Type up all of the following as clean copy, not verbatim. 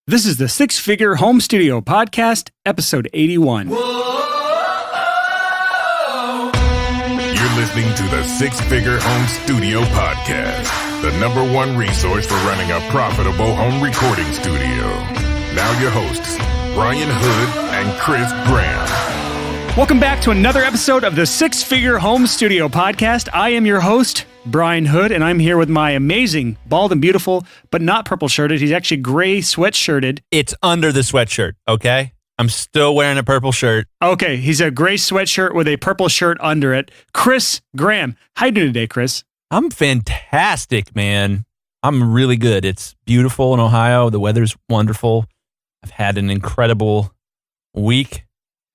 This is the Six Figure Home Studio Podcast, episode 81. You're listening to the Six Figure Home Studio Podcast, the number one resource for running a profitable home recording studio. Now your hosts, Brian Hood and Chris Graham. Welcome back to another episode of the Six Figure Home Studio Podcast. I am your host, Brian Hood, and I'm here with my amazing, bald and beautiful, but not purple shirted. He's actually gray sweatshirted. It's under the sweatshirt, okay? I'm still wearing a purple shirt. Okay, he's a gray sweatshirt with a purple shirt under it. Chris Graham. How you doing today, Chris? I'm fantastic, man. I'm really good. It's beautiful in Ohio. The weather's wonderful. I've had an incredible week.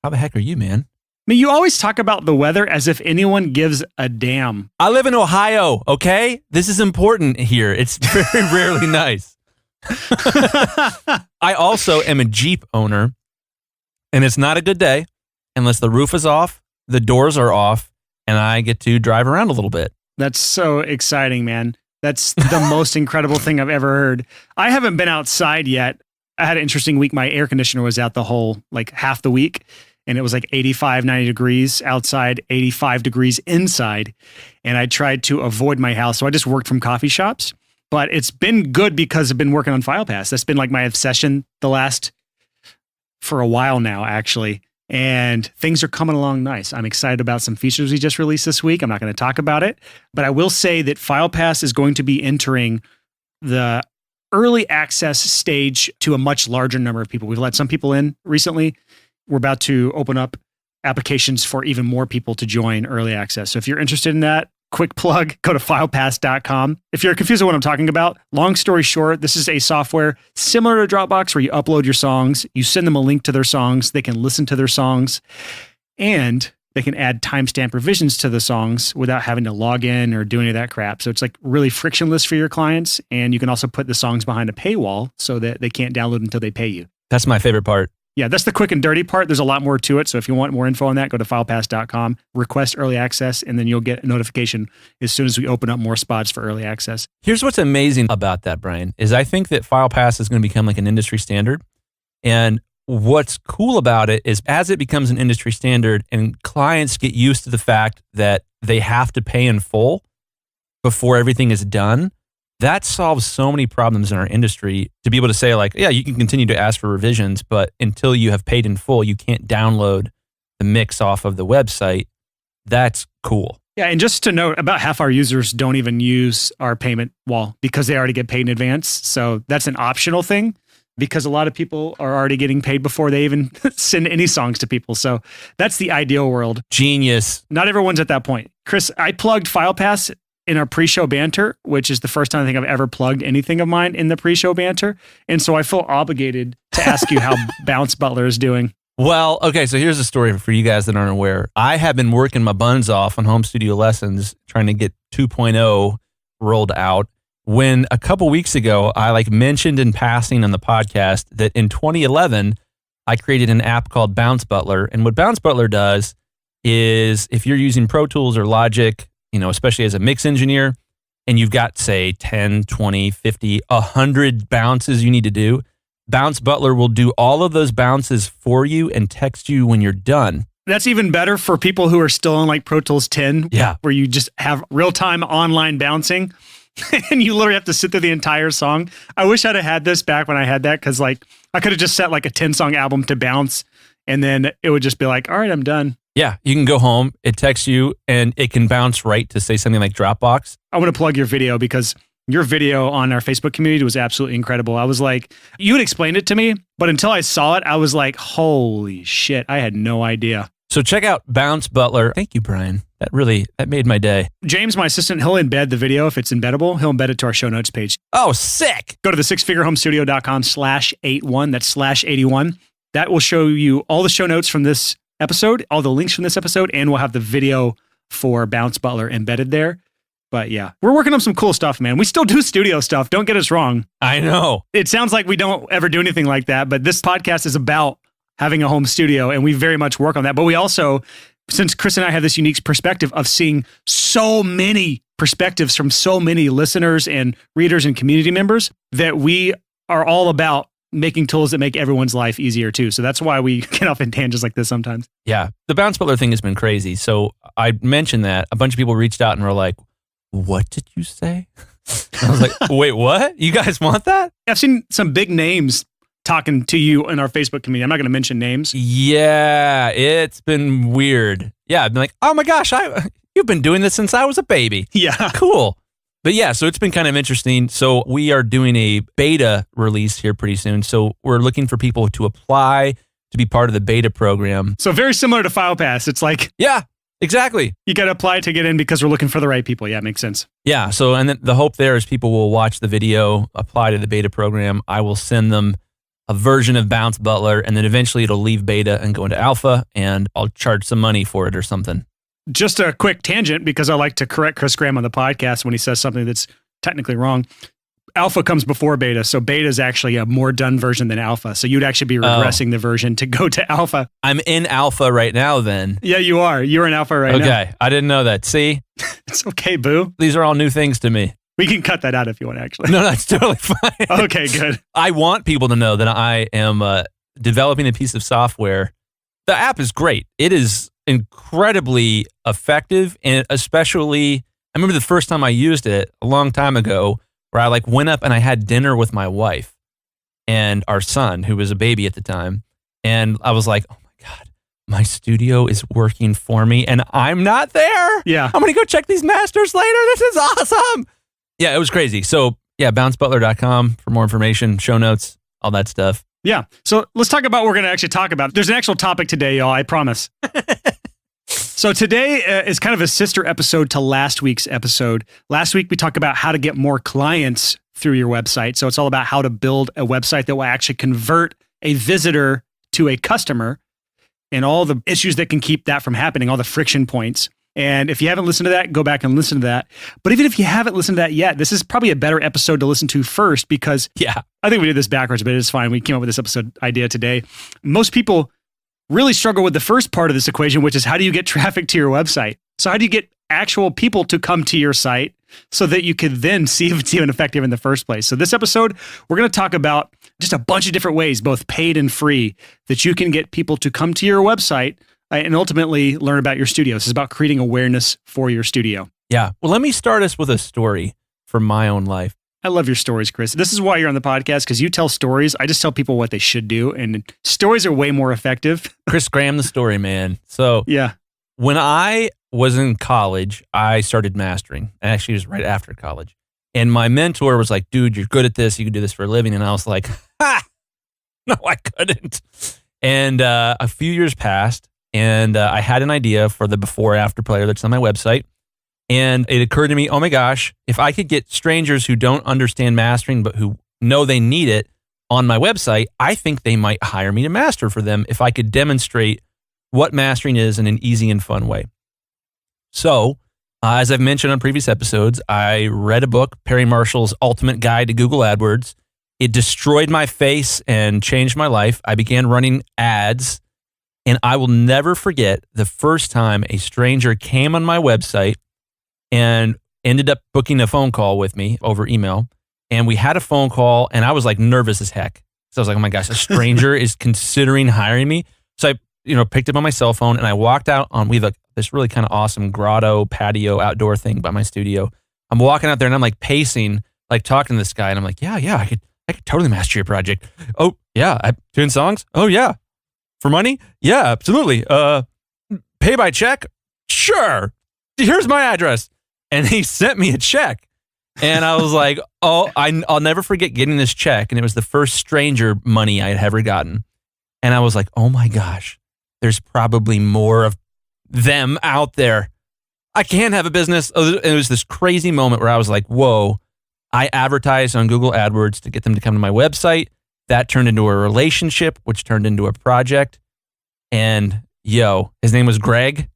How the heck are you, man? I mean, you always talk about the weather as if anyone gives a damn. I live in Ohio, okay? This is important here. It's very rarely nice. I also am a Jeep owner, and it's not a good day unless the roof is off, the doors are off, and I get to drive around a little bit. That's so exciting, man. That's the most incredible thing I've ever heard. I haven't been outside yet. I had an interesting week. My air conditioner was out the whole, half the week. And it was 85, 90 degrees outside, 85 degrees inside. And I tried to avoid my house. So I just worked from coffee shops. But it's been good because I've been working on FilePass. That's been my obsession for a while now, actually. And things are coming along nice. I'm excited about some features we just released this week. I'm not going to talk about it. But I will say that FilePass is going to be entering the early access stage to a much larger number of people. We've let some people in recently. We're about to open up applications for even more people to join early access. So if you're interested in that, quick plug, go to filepass.com. If you're confused with what I'm talking about, long story short, this is a software similar to Dropbox where you upload your songs, you send them a link to their songs, they can listen to their songs, and they can add timestamp revisions to the songs without having to log in or do any of that crap. So it's really frictionless for your clients. And you can also put the songs behind a paywall so that they can't download until they pay you. That's my favorite part. Yeah, that's the quick and dirty part. There's a lot more to it. So if you want more info on that, go to filepass.com, request early access, and then you'll get a notification as soon as we open up more spots for early access. Here's what's amazing about that, Brian, is I think that FilePass is going to become an industry standard. And what's cool about it is as it becomes an industry standard and clients get used to the fact that they have to pay in full before everything is done, that solves so many problems in our industry to be able to say yeah, you can continue to ask for revisions, but until you have paid in full, you can't download the mix off of the website. That's cool. Yeah, and just to note, about half our users don't even use our payment wall because they already get paid in advance. So that's an optional thing because a lot of people are already getting paid before they even send any songs to people. So that's the ideal world. Genius. Not everyone's at that point. Chris, I plugged FilePass in our pre-show banter, which is the first time I think I've ever plugged anything of mine in the pre-show banter. And so I feel obligated to ask you how Bounce Butler is doing. Well, okay, so here's a story for you guys that aren't aware. I have been working my buns off on home studio lessons, trying to get 2.0 rolled out. When a couple weeks ago, I mentioned in passing on the podcast that in 2011, I created an app called Bounce Butler. And what Bounce Butler does is if you're using Pro Tools or Logic, especially as a mix engineer, and you've got, say, 10, 20, 50, 100 bounces you need to do, Bounce Butler will do all of those bounces for you and text you when you're done. That's even better for people who are still on Pro Tools 10, yeah, where you just have real-time online bouncing, and you literally have to sit through the entire song. I wish I'd have had this back when I had that, because I could have just set a 10-song album to bounce, and then it would just be all right, I'm done. Yeah, you can go home, it texts you, and it can bounce right to say something like Dropbox. I want to plug your video because your video on our Facebook community was absolutely incredible. I was you had explained it to me, but until I saw it, I was holy shit, I had no idea. So check out Bounce Butler. Thank you, Brian. That made my day. James, my assistant, he'll embed the video if it's embeddable. He'll embed it to our show notes page. Oh, sick. Go to the sixfigurehomestudio.com/81. That's /81. That will show you all the show notes from this episode, all the links from this episode, and we'll have the video for Bounce Butler embedded there. But yeah, we're working on some cool stuff, man. We still do studio stuff. Don't get us wrong. I know. It sounds like we don't ever do anything like that, but this podcast is about having a home studio, and we very much work on that. But we also, since Chris and I have this unique perspective of seeing so many perspectives from so many listeners and readers and community members, that we are all about making tools that make everyone's life easier too. So that's why we get off in tangents like this sometimes. Yeah. The Bounce Butler thing has been crazy. So I mentioned that. A bunch of people reached out and were like, what did you say? I was like, wait, what? You guys want that? I've seen some big names talking to you in our Facebook community. I'm not going to mention names. Yeah, it's been weird. Yeah, I've been like, oh my gosh, you've been doing this since I was a baby. Yeah. Cool. But yeah, so it's been kind of interesting. So we are doing a beta release here pretty soon. So we're looking for people to apply to be part of the beta program. So very similar to FilePass. It's like, Yeah, exactly. you got to apply to get in because we're looking for the right people. Yeah, it makes sense. Yeah, so and then the hope there is people will watch the video, apply to the beta program. I will send them a version of Bounce Butler, and then eventually it'll leave beta and go into alpha, and I'll charge some money for it or something. Just a quick tangent, because I like to correct Chris Graham on the podcast when he says something that's technically wrong. Alpha comes before beta, so beta is actually a more done version than alpha. So you'd actually be regressing the version to go to alpha. I'm in alpha right now then. Yeah, you are. You're in alpha right now. Okay, I didn't know that. See? It's okay, boo. These are all new things to me. We can cut that out if you want, actually. No, that's totally fine. Okay, good. I want people to know that I am developing a piece of software. The app is great. It is incredibly effective, and especially, I remember the first time I used it a long time ago, where I like went up and I had dinner with my wife and our son, who was a baby at the time, and I was like, oh my God, my studio is working for me, and I'm not there. Yeah. I'm going to go check these masters later. This is awesome. Yeah, it was crazy. So yeah, bouncebutler.com for more information, show notes, all that stuff. Yeah. So let's talk about what we're going to actually talk about. There's an actual topic today, y'all. I promise. So today is kind of a sister episode to last week's episode. Last week, we talked about how to get more clients through your website. So it's all about how to build a website that will actually convert a visitor to a customer and all the issues that can keep that from happening, all the friction points. And if you haven't listened to that, go back and listen to that. But even if you haven't listened to that yet, this is probably a better episode to listen to first, because Yeah. I think we did this backwards, but it's fine. We came up with this episode idea today. Most people really struggle with the first part of this equation, which is how do you get traffic to your website? So how do you get actual people to come to your site so that you can then see if it's even effective in the first place? So this episode, we're going to talk about just a bunch of different ways, both paid and free, that you can get people to come to your website and ultimately learn about your studio. This is about creating awareness for your studio. Yeah. Well, let me start us with a story from my own life. I love your stories, Chris. This is why you're on the podcast, because you tell stories. I just tell people what they should do, and stories are way more effective. Chris Graham, the story man. So Yeah. when I was in college, I started mastering. Actually, it was right after college. And my mentor was like, dude, you're good at this. You can do this for a living. And I was like, ha, no, I couldn't. And a few years passed, and I had an idea for the before after player that's on my website. And it occurred to me, oh my gosh, if I could get strangers who don't understand mastering, but who know they need it on my website, I think they might hire me to master for them if I could demonstrate what mastering is in an easy and fun way. So, as I've mentioned on previous episodes, I read a book, Perry Marshall's Ultimate Guide to Google AdWords. It destroyed my face and changed my life. I began running ads, and I will never forget the first time a stranger came on my website and ended up booking a phone call with me over email. And we had a phone call, and I was like nervous as heck. So I was like, oh my gosh, a stranger is considering hiring me. So I picked up on my cell phone, and I walked out on, we have this really kind of awesome grotto patio outdoor thing by my studio. I'm walking out there, and I'm like pacing, like talking to this guy. And I'm like, yeah, I could totally master your project. Oh yeah. I'm doing songs. Oh yeah. For money? Yeah, absolutely. Pay by check? Sure. Here's my address. And he sent me a check. And I was like, oh, I'll never forget getting this check. And it was the first stranger money I had ever gotten. And I was like, oh my gosh, there's probably more of them out there. I can't have a business. It was this crazy moment where I was like, whoa, I advertised on Google AdWords to get them to come to my website. That turned into a relationship, which turned into a project. And his name was Greg.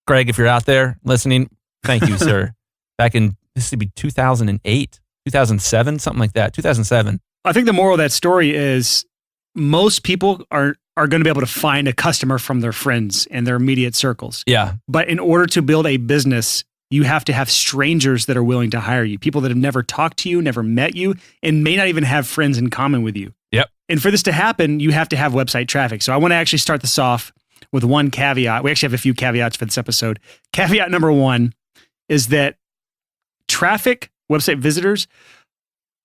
Greg, if you're out there listening, thank you, sir. Back in, this would be 2008, 2007, something like that, 2007. I think the moral of that story is most people are going to be able to find a customer from their friends and their immediate circles. Yeah. But in order to build a business, you have to have strangers that are willing to hire you, people that have never talked to you, never met you, and may not even have friends in common with you. Yep. And for this to happen, you have to have website traffic. So I want to actually start this off with one caveat. We actually have a few caveats for this episode. Caveat number one is that traffic, website visitors,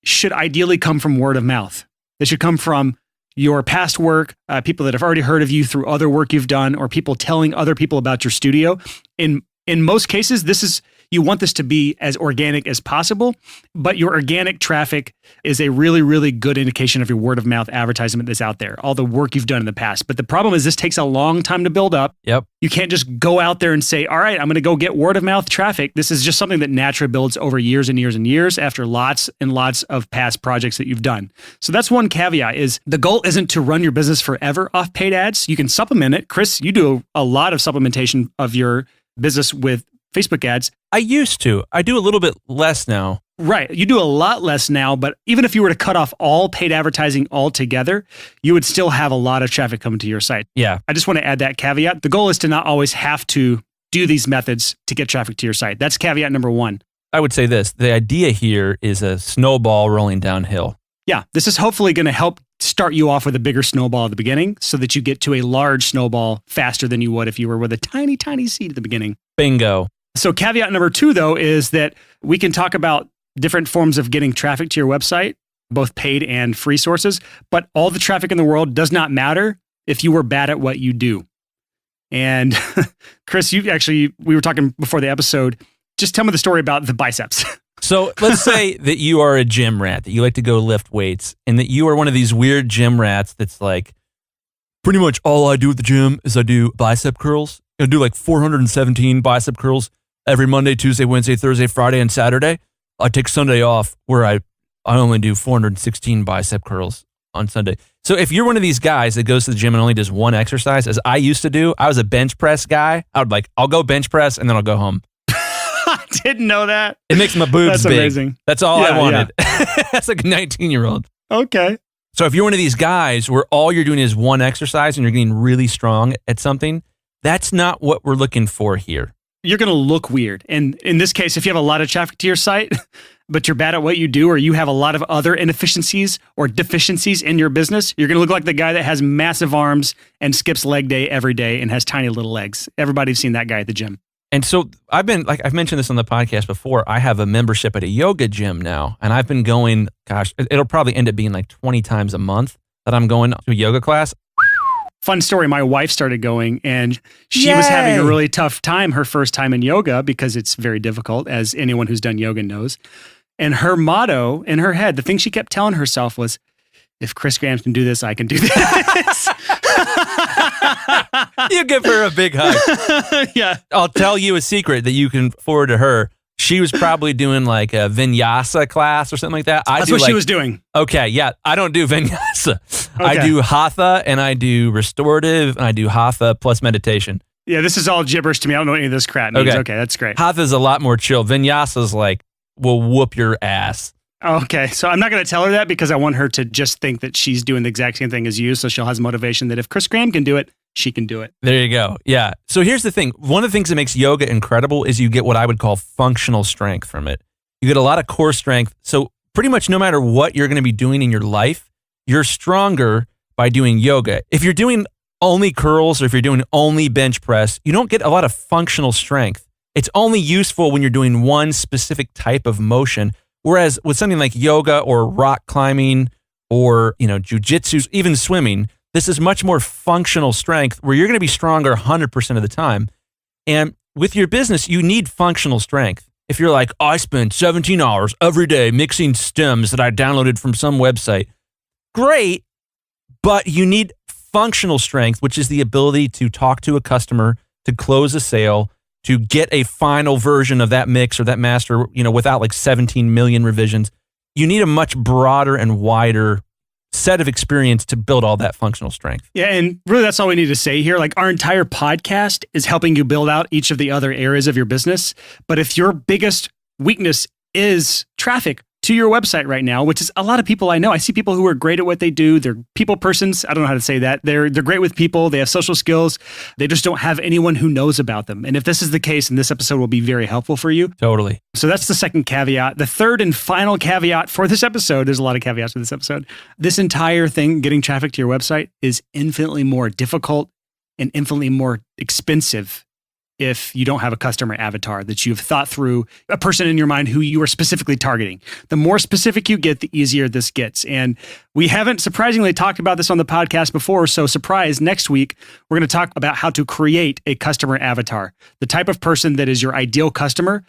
should ideally come from word of mouth. They should come from your past work, people that have already heard of you through other work you've done, or people telling other people about your studio. In most cases, you want this to be as organic as possible, but your organic traffic is a really, really good indication of your word of mouth advertisement that's out there, all the work you've done in the past. But the problem is this takes a long time to build up. Yep. You can't just go out there and say, all right, I'm going to go get word of mouth traffic. This is just something that naturally builds over years and years and years after lots and lots of past projects that you've done. So that's one caveat is the goal isn't to run your business forever off paid ads. You can supplement it. Chris, you do a lot of supplementation of your business with Facebook ads. I used to. I do a little bit less now. Right. You do a lot less now, but even if you were to cut off all paid advertising altogether, you would still have a lot of traffic coming to your site. Yeah. I just want to add that caveat. The goal is to not always have to do these methods to get traffic to your site. That's caveat number one. I would say this. The idea here is a snowball rolling downhill. Yeah. This is hopefully going to help start you off with a bigger snowball at the beginning so that you get to a large snowball faster than you would if you were with a tiny, tiny seed at the beginning. Bingo. So caveat number two, though, is that we can talk about different forms of getting traffic to your website, both paid and free sources, but all the traffic in the world does not matter if you were bad at what you do. And Chris, we were talking before the episode, just tell me the story about the biceps. So let's say that you are a gym rat, that you like to go lift weights, and that you are one of these weird gym rats that's like, pretty much all I do at the gym is I do bicep curls. I do like 417 bicep curls every Monday, Tuesday, Wednesday, Thursday, Friday, and Saturday. I take Sunday off where I only do 416 bicep curls on Sunday. So if you're one of these guys that goes to the gym and only does one exercise, as I used to do, I was a bench press guy. I'll go bench press and then I'll go home. I didn't know that. It makes my boobs That's big. amazing. That's all I wanted. Yeah. That's like a 19-year-old. Okay. So if you're one of these guys where all you're doing is one exercise and you're getting really strong at something, that's not what we're looking for here. You're going to look weird. And in this case, if you have a lot of traffic to your site, but you're bad at what you do, or you have a lot of other inefficiencies or deficiencies in your business, you're going to look like the guy that has massive arms and skips leg day every day and has tiny little legs. Everybody's seen that guy at the gym. And so I've mentioned this on the podcast before. I have a membership at a yoga gym now, and I've been going, it'll probably end up being like 20 times a month that I'm going to a yoga class. Fun story. My wife started going and she was having a really tough time her first time in yoga because it's very difficult, as anyone who's done yoga knows. And her motto in her head, the thing she kept telling herself was, if Chris Graham can do this, I can do this. You give her a big hug. Yeah. I'll tell you a secret that you can forward to her. She was probably doing like a vinyasa class or something like that. That's what she was doing. Okay, yeah. I don't do vinyasa. Okay. I do hatha and I do restorative and I do hatha plus meditation. Yeah, this is all gibberish to me. I don't know what any of this crap means. Okay, that's great. Hatha is a lot more chill. Vinyasa is like, will whoop your ass. Okay, so I'm not going to tell her that because I want her to just think that she's doing the exact same thing as you, so she'll have motivation that if Chris Graham can do it, she can do it. There you go. Yeah. So here's the thing. One of the things that makes yoga incredible is you get what I would call functional strength from it. You get a lot of core strength. So pretty much no matter what you're going to be doing in your life, you're stronger by doing yoga. If you're doing only curls or if you're doing only bench press, you don't get a lot of functional strength. It's only useful when you're doing one specific type of motion. Whereas with something like yoga or rock climbing or, jujitsu, even swimming, this is much more functional strength where you're going to be stronger 100% of the time. And with your business, you need functional strength. If you're like, I spend 17 hours every day mixing stems that I downloaded from some website, great, but you need functional strength, which is the ability to talk to a customer, to close a sale, to get a final version of that mix or that master, without like 17 million revisions. You need a much broader and wider set of experience to build all that functional strength. Yeah, and really that's all we need to say here. Like our entire podcast is helping you build out each of the other areas of your business. But if your biggest weakness is traffic, to your website right now, which is a lot of people I know. I see people who are great at what they do. They're people persons. I don't know how to say that. They're great with people. They have social skills. They just don't have anyone who knows about them. And if this is the case, then this episode will be very helpful for you. Totally. So that's the second caveat. The third and final caveat for this episode, there's a lot of caveats for this episode. This entire thing, getting traffic to your website, is infinitely more difficult and infinitely more expensive if you don't have a customer avatar that you've thought through, a person in your mind who you are specifically targeting. The more specific you get, the easier this gets. And we haven't surprisingly talked about this on the podcast before. So surprise, next week, we're going to talk about how to create a customer avatar, the type of person that is your ideal customer,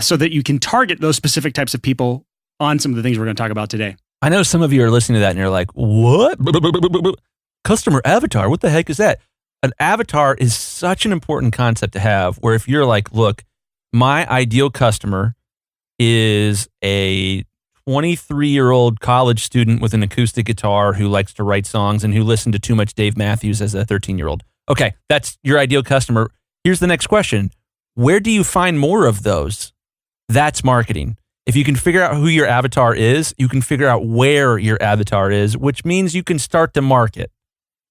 so that you can target those specific types of people on some of the things we're going to talk about today. I know some of you are listening to that and you're like, what? Customer avatar? What the heck is that? An avatar is such an important concept to have, where if you're like, look, my ideal customer is a 23-year-old college student with an acoustic guitar who likes to write songs and who listened to too much Dave Matthews as a 13-year-old. Okay, that's your ideal customer. Here's the next question. Where do you find more of those? That's marketing. If you can figure out who your avatar is, you can figure out where your avatar is, which means you can start to market.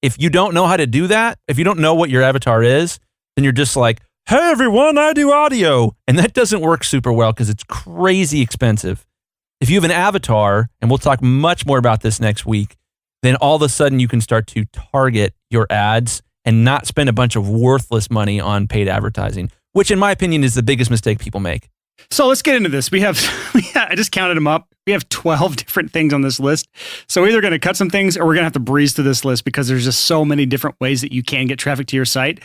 If you don't know how to do that, if you don't know what your avatar is, then you're just like, hey, everyone, I do audio. And that doesn't work super well because it's crazy expensive. If you have an avatar, and we'll talk much more about this next week, then all of a sudden you can start to target your ads and not spend a bunch of worthless money on paid advertising, which in my opinion is the biggest mistake people make. So let's get into this. I just counted them up. We have 12 different things on this list. So we're either going to cut some things or we're going to have to breeze through this list because there's just so many different ways that you can get traffic to your site.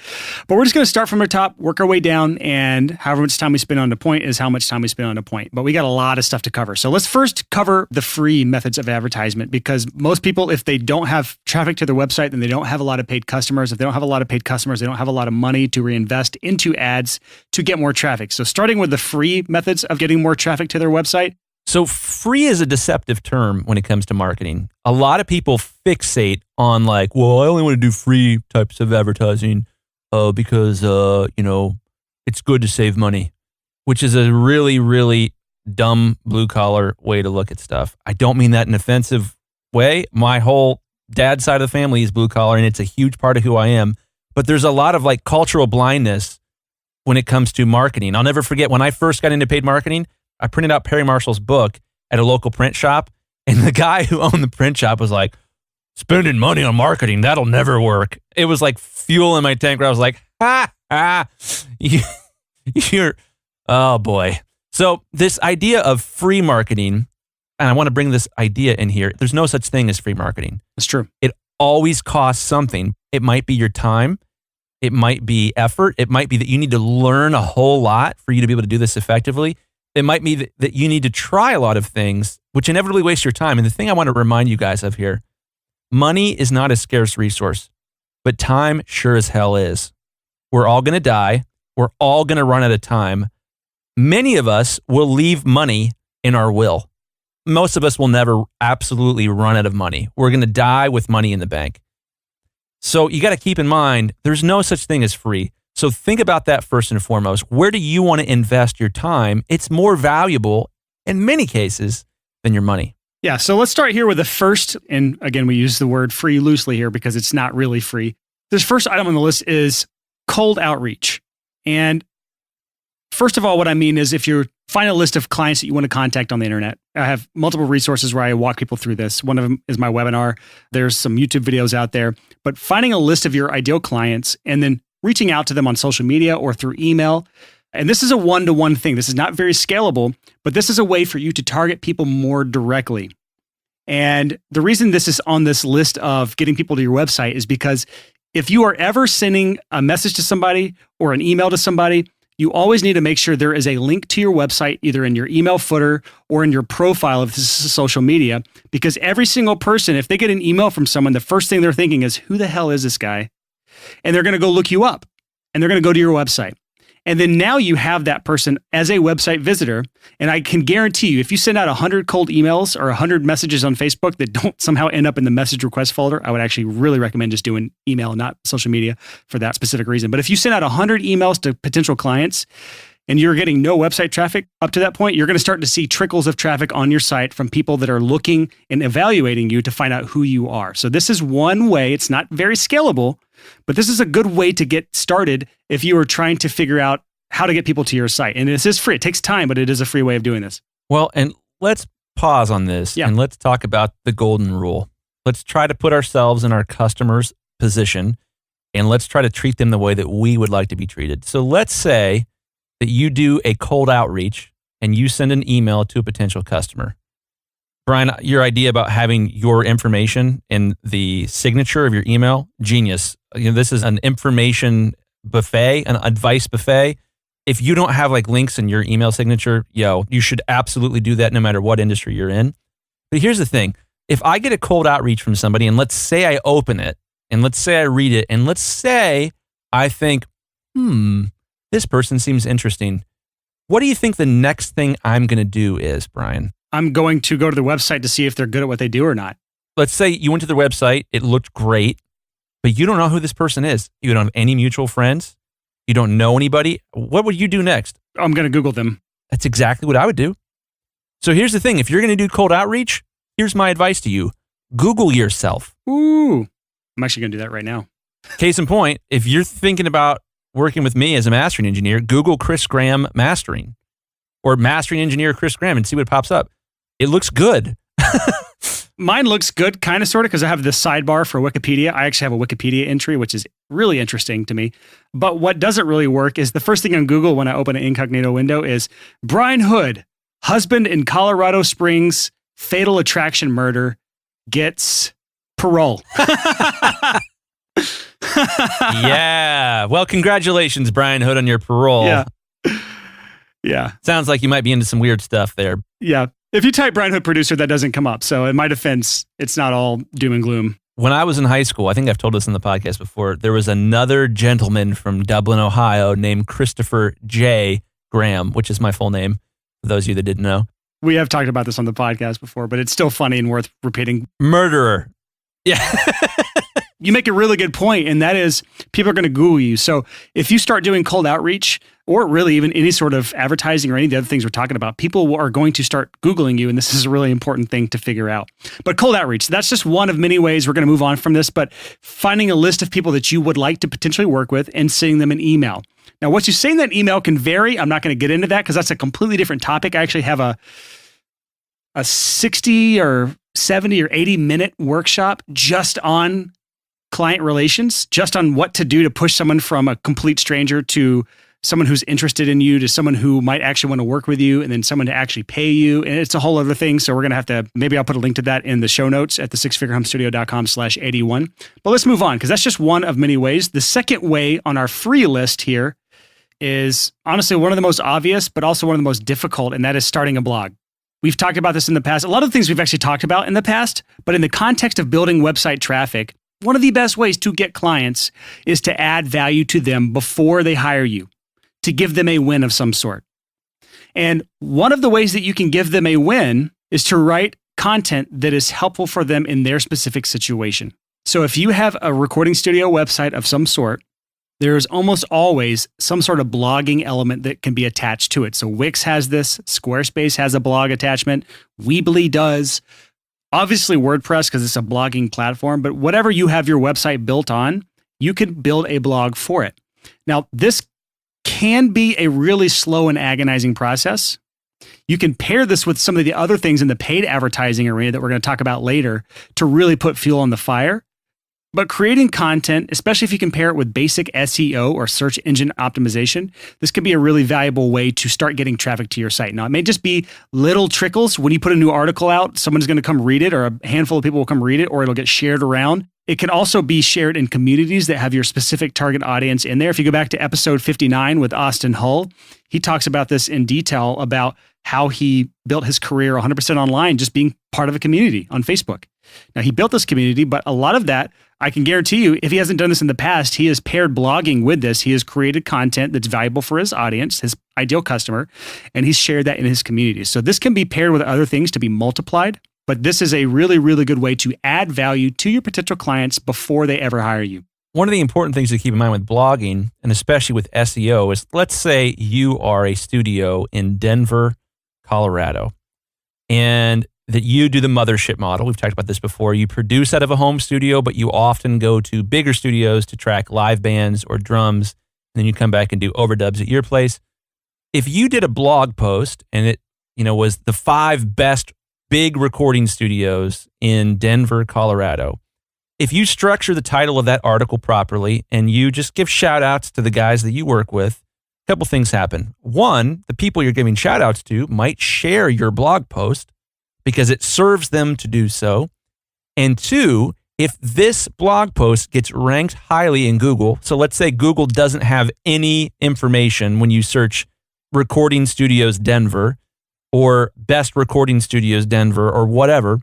But we're just going to start from the top, work our way down, and however much time we spend on a point is how much time we spend on a point. But we got a lot of stuff to cover. So let's first cover the free methods of advertisement, because most people, if they don't have traffic to their website, then they don't have a lot of paid customers. If they don't have a lot of paid customers, they don't have a lot of money to reinvest into ads to get more traffic. So starting with the free methods of getting more traffic to their website. So free is a deceptive term when it comes to marketing. A lot of people fixate on like, well, I only want to do free types of advertising because, it's good to save money, which is a really, really dumb blue collar way to look at stuff. I don't mean that in an offensive way. My whole dad's side of the family is blue collar and it's a huge part of who I am. But there's a lot of like cultural blindness when it comes to marketing. I'll never forget when I first got into paid marketing, I printed out Perry Marshall's book at a local print shop, and the guy who owned the print shop was like, spending money on marketing, that'll never work. It was like fuel in my tank where I was like, you're, oh boy. So this idea of free marketing, and I want to bring this idea in here, there's no such thing as free marketing. That's true. It always costs something. It might be your time. It might be effort. It might be that you need to learn a whole lot for you to be able to do this effectively. It might be that you need to try a lot of things, which inevitably waste your time. And the thing I want to remind you guys of here, money is not a scarce resource, but time sure as hell is. We're all going to die. We're all going to run out of time. Many of us will leave money in our will. Most of us will never absolutely run out of money. We're going to die with money in the bank. So you got to keep in mind, there's no such thing as free. So think about that first and foremost. Where do you want to invest your time? It's more valuable in many cases than your money. Yeah, so let's start here with the first, and again, we use the word free loosely here because it's not really free. This first item on the list is cold outreach. And first of all, what I mean is if you find a list of clients that you want to contact on the internet, I have multiple resources where I walk people through this. One of them is my webinar. There's some YouTube videos out there. But finding a list of your ideal clients and then reaching out to them on social media or through email. And this is a one-to-one thing. This is not very scalable, but this is a way for you to target people more directly. And the reason this is on this list of getting people to your website is because if you are ever sending a message to somebody or an email to somebody, you always need to make sure there is a link to your website, either in your email footer or in your profile if this is social media, because every single person, if they get an email from someone, the first thing they're thinking is, who the hell is this guy? And they're going to go look you up and they're going to go to your website. And then now you have that person as a website visitor. And I can guarantee you, if you send out 100 cold emails or 100 messages on Facebook that don't somehow end up in the message request folder, I would actually really recommend just doing email, not social media for that specific reason. But if you send out 100 emails to potential clients, and you're getting no website traffic up to that point, you're going to start to see trickles of traffic on your site from people that are looking and evaluating you to find out who you are. So this is one way. It's not very scalable, but this is a good way to get started if you are trying to figure out how to get people to your site. And this is free. It takes time, but it is a free way of doing this. Well, and let's pause on this and let's talk about the golden rule. Let's try to put ourselves in our customer's position and let's try to treat them the way that we would like to be treated. So let's say that you do a cold outreach and you send an email to a potential customer. Brian, your idea about having your information in the signature of your email, genius. This is an information buffet, an advice buffet. If you don't have like links in your email signature, you should absolutely do that no matter what industry you're in. But here's the thing. If I get a cold outreach from somebody and let's say I open it and let's say I read it and let's say I think, this person seems interesting. What do you think the next thing I'm going to do is, Brian? I'm going to go to the website to see if they're good at what they do or not. Let's say you went to their website, it looked great, but you don't know who this person is. You don't have any mutual friends. You don't know anybody. What would you do next? I'm going to Google them. That's exactly what I would do. So here's the thing. If you're going to do cold outreach, here's my advice to you. Google yourself. Ooh, I'm actually going to do that right now. Case in point, if you're thinking about working with me as a mastering engineer, Google Chris Graham mastering or mastering engineer Chris Graham and see what pops up. It looks good. Mine looks good, kind of, sort of, because I have this sidebar for Wikipedia. I actually have a Wikipedia entry, which is really interesting to me. But what doesn't really work is the first thing on Google when I open an incognito window is Brian Hood, husband in Colorado Springs, fatal attraction murder, gets parole. Yeah. Well, congratulations, Brian Hood, on your parole. Yeah. Yeah. Sounds like you might be into some weird stuff there. Yeah. If you type Brian Hood producer, that doesn't come up. So in my defense, it's not all doom and gloom. When I was in high school, I think I've told this in the podcast before, there was another gentleman from Dublin, Ohio named Christopher J. Graham, which is my full name, for those of you that didn't know. We have talked about this on the podcast before, but it's still funny and worth repeating. Murderer. Yeah. You make a really good point, and that is people are going to Google you. So if you start doing cold outreach or really even any sort of advertising or any of the other things we're talking about, people are going to start Googling you, and this is a really important thing to figure out. But cold outreach, that's just one of many ways we're going to move on from this, but finding a list of people that you would like to potentially work with and sending them an email. Now, what you say in that email can vary. I'm not going to get into that because that's a completely different topic. I actually have a 60 or 70 or 80 minute workshop just on client relations, just on what to do to push someone from a complete stranger to someone who's interested in you, to someone who might actually want to work with you, and then someone to actually pay you. And it's a whole other thing. So we're going to have to, maybe I'll put a link to that in the show notes at the sixfigurehomestudio.com/81. But let's move on because that's just one of many ways. The second way on our free list here is honestly one of the most obvious, but also one of the most difficult, and that is starting a blog. We've talked about this in the past. A lot of things we've actually talked about in the past, but in the context of building website traffic, one of the best ways to get clients is to add value to them before they hire you, to give them a win of some sort. And one of the ways that you can give them a win is to write content that is helpful for them in their specific situation. So if you have a recording studio website of some sort, there's almost always some sort of blogging element that can be attached to it. So Wix has this, Squarespace has a blog attachment, Weebly does. Obviously WordPress because it's a blogging platform, but whatever you have your website built on, you can build a blog for it. Now, this can be a really slow and agonizing process. You can pair this with some of the other things in the paid advertising arena that we're going to talk about later to really put fuel on the fire. But creating content, especially if you can pair it with basic SEO or search engine optimization, this can be a really valuable way to start getting traffic to your site. Now, it may just be little trickles. When you put a new article out, someone's going to come read it, or a handful of people will come read it, or it'll get shared around. It can also be shared in communities that have your specific target audience in there. If you go back to episode 59 with Austin Hull, he talks about this in detail about how he built his career 100% online, just being part of a community on Facebook. Now, he built this community, but a lot of that, I can guarantee you, if he hasn't done this in the past, he has paired blogging with this. He has created content that's valuable for his audience, his ideal customer, and he's shared that in his community. So this can be paired with other things to be multiplied, but this is a really, really good way to add value to your potential clients before they ever hire you. one of the important things to keep in mind with blogging, and especially with SEO, is let's say you are a studio in Denver, Colorado, and that you do the mothership model. We've talked about this before. You produce out of a home studio, but you often go to bigger studios to track live bands or drums, and then you come back and do overdubs at your place. If you did a blog post and it, was the 5 best big recording studios in Denver, Colorado, if you structure the title of that article properly and you just give shout outs to the guys that you work with, a couple things happen. One, the people you're giving shout outs to might share your blog post because it serves them to do so. And two, if this blog post gets ranked highly in Google, so let's say Google doesn't have any information when you search Recording Studios Denver or Best Recording Studios Denver or whatever,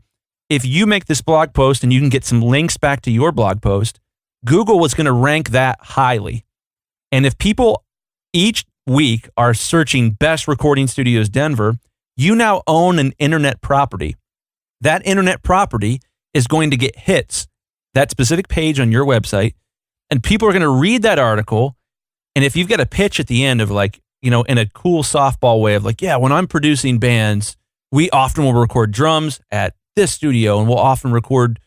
if you make this blog post and you can get some links back to your blog post, Google was going to rank that highly. And if people each week are searching Best Recording Studios Denver, you now own an internet property. That internet property is going to get hits, that specific page on your website, and people are going to read that article. And if you've got a pitch at the end of in a cool softball way of when I'm producing bands, we often will record drums at this studio and we'll often record,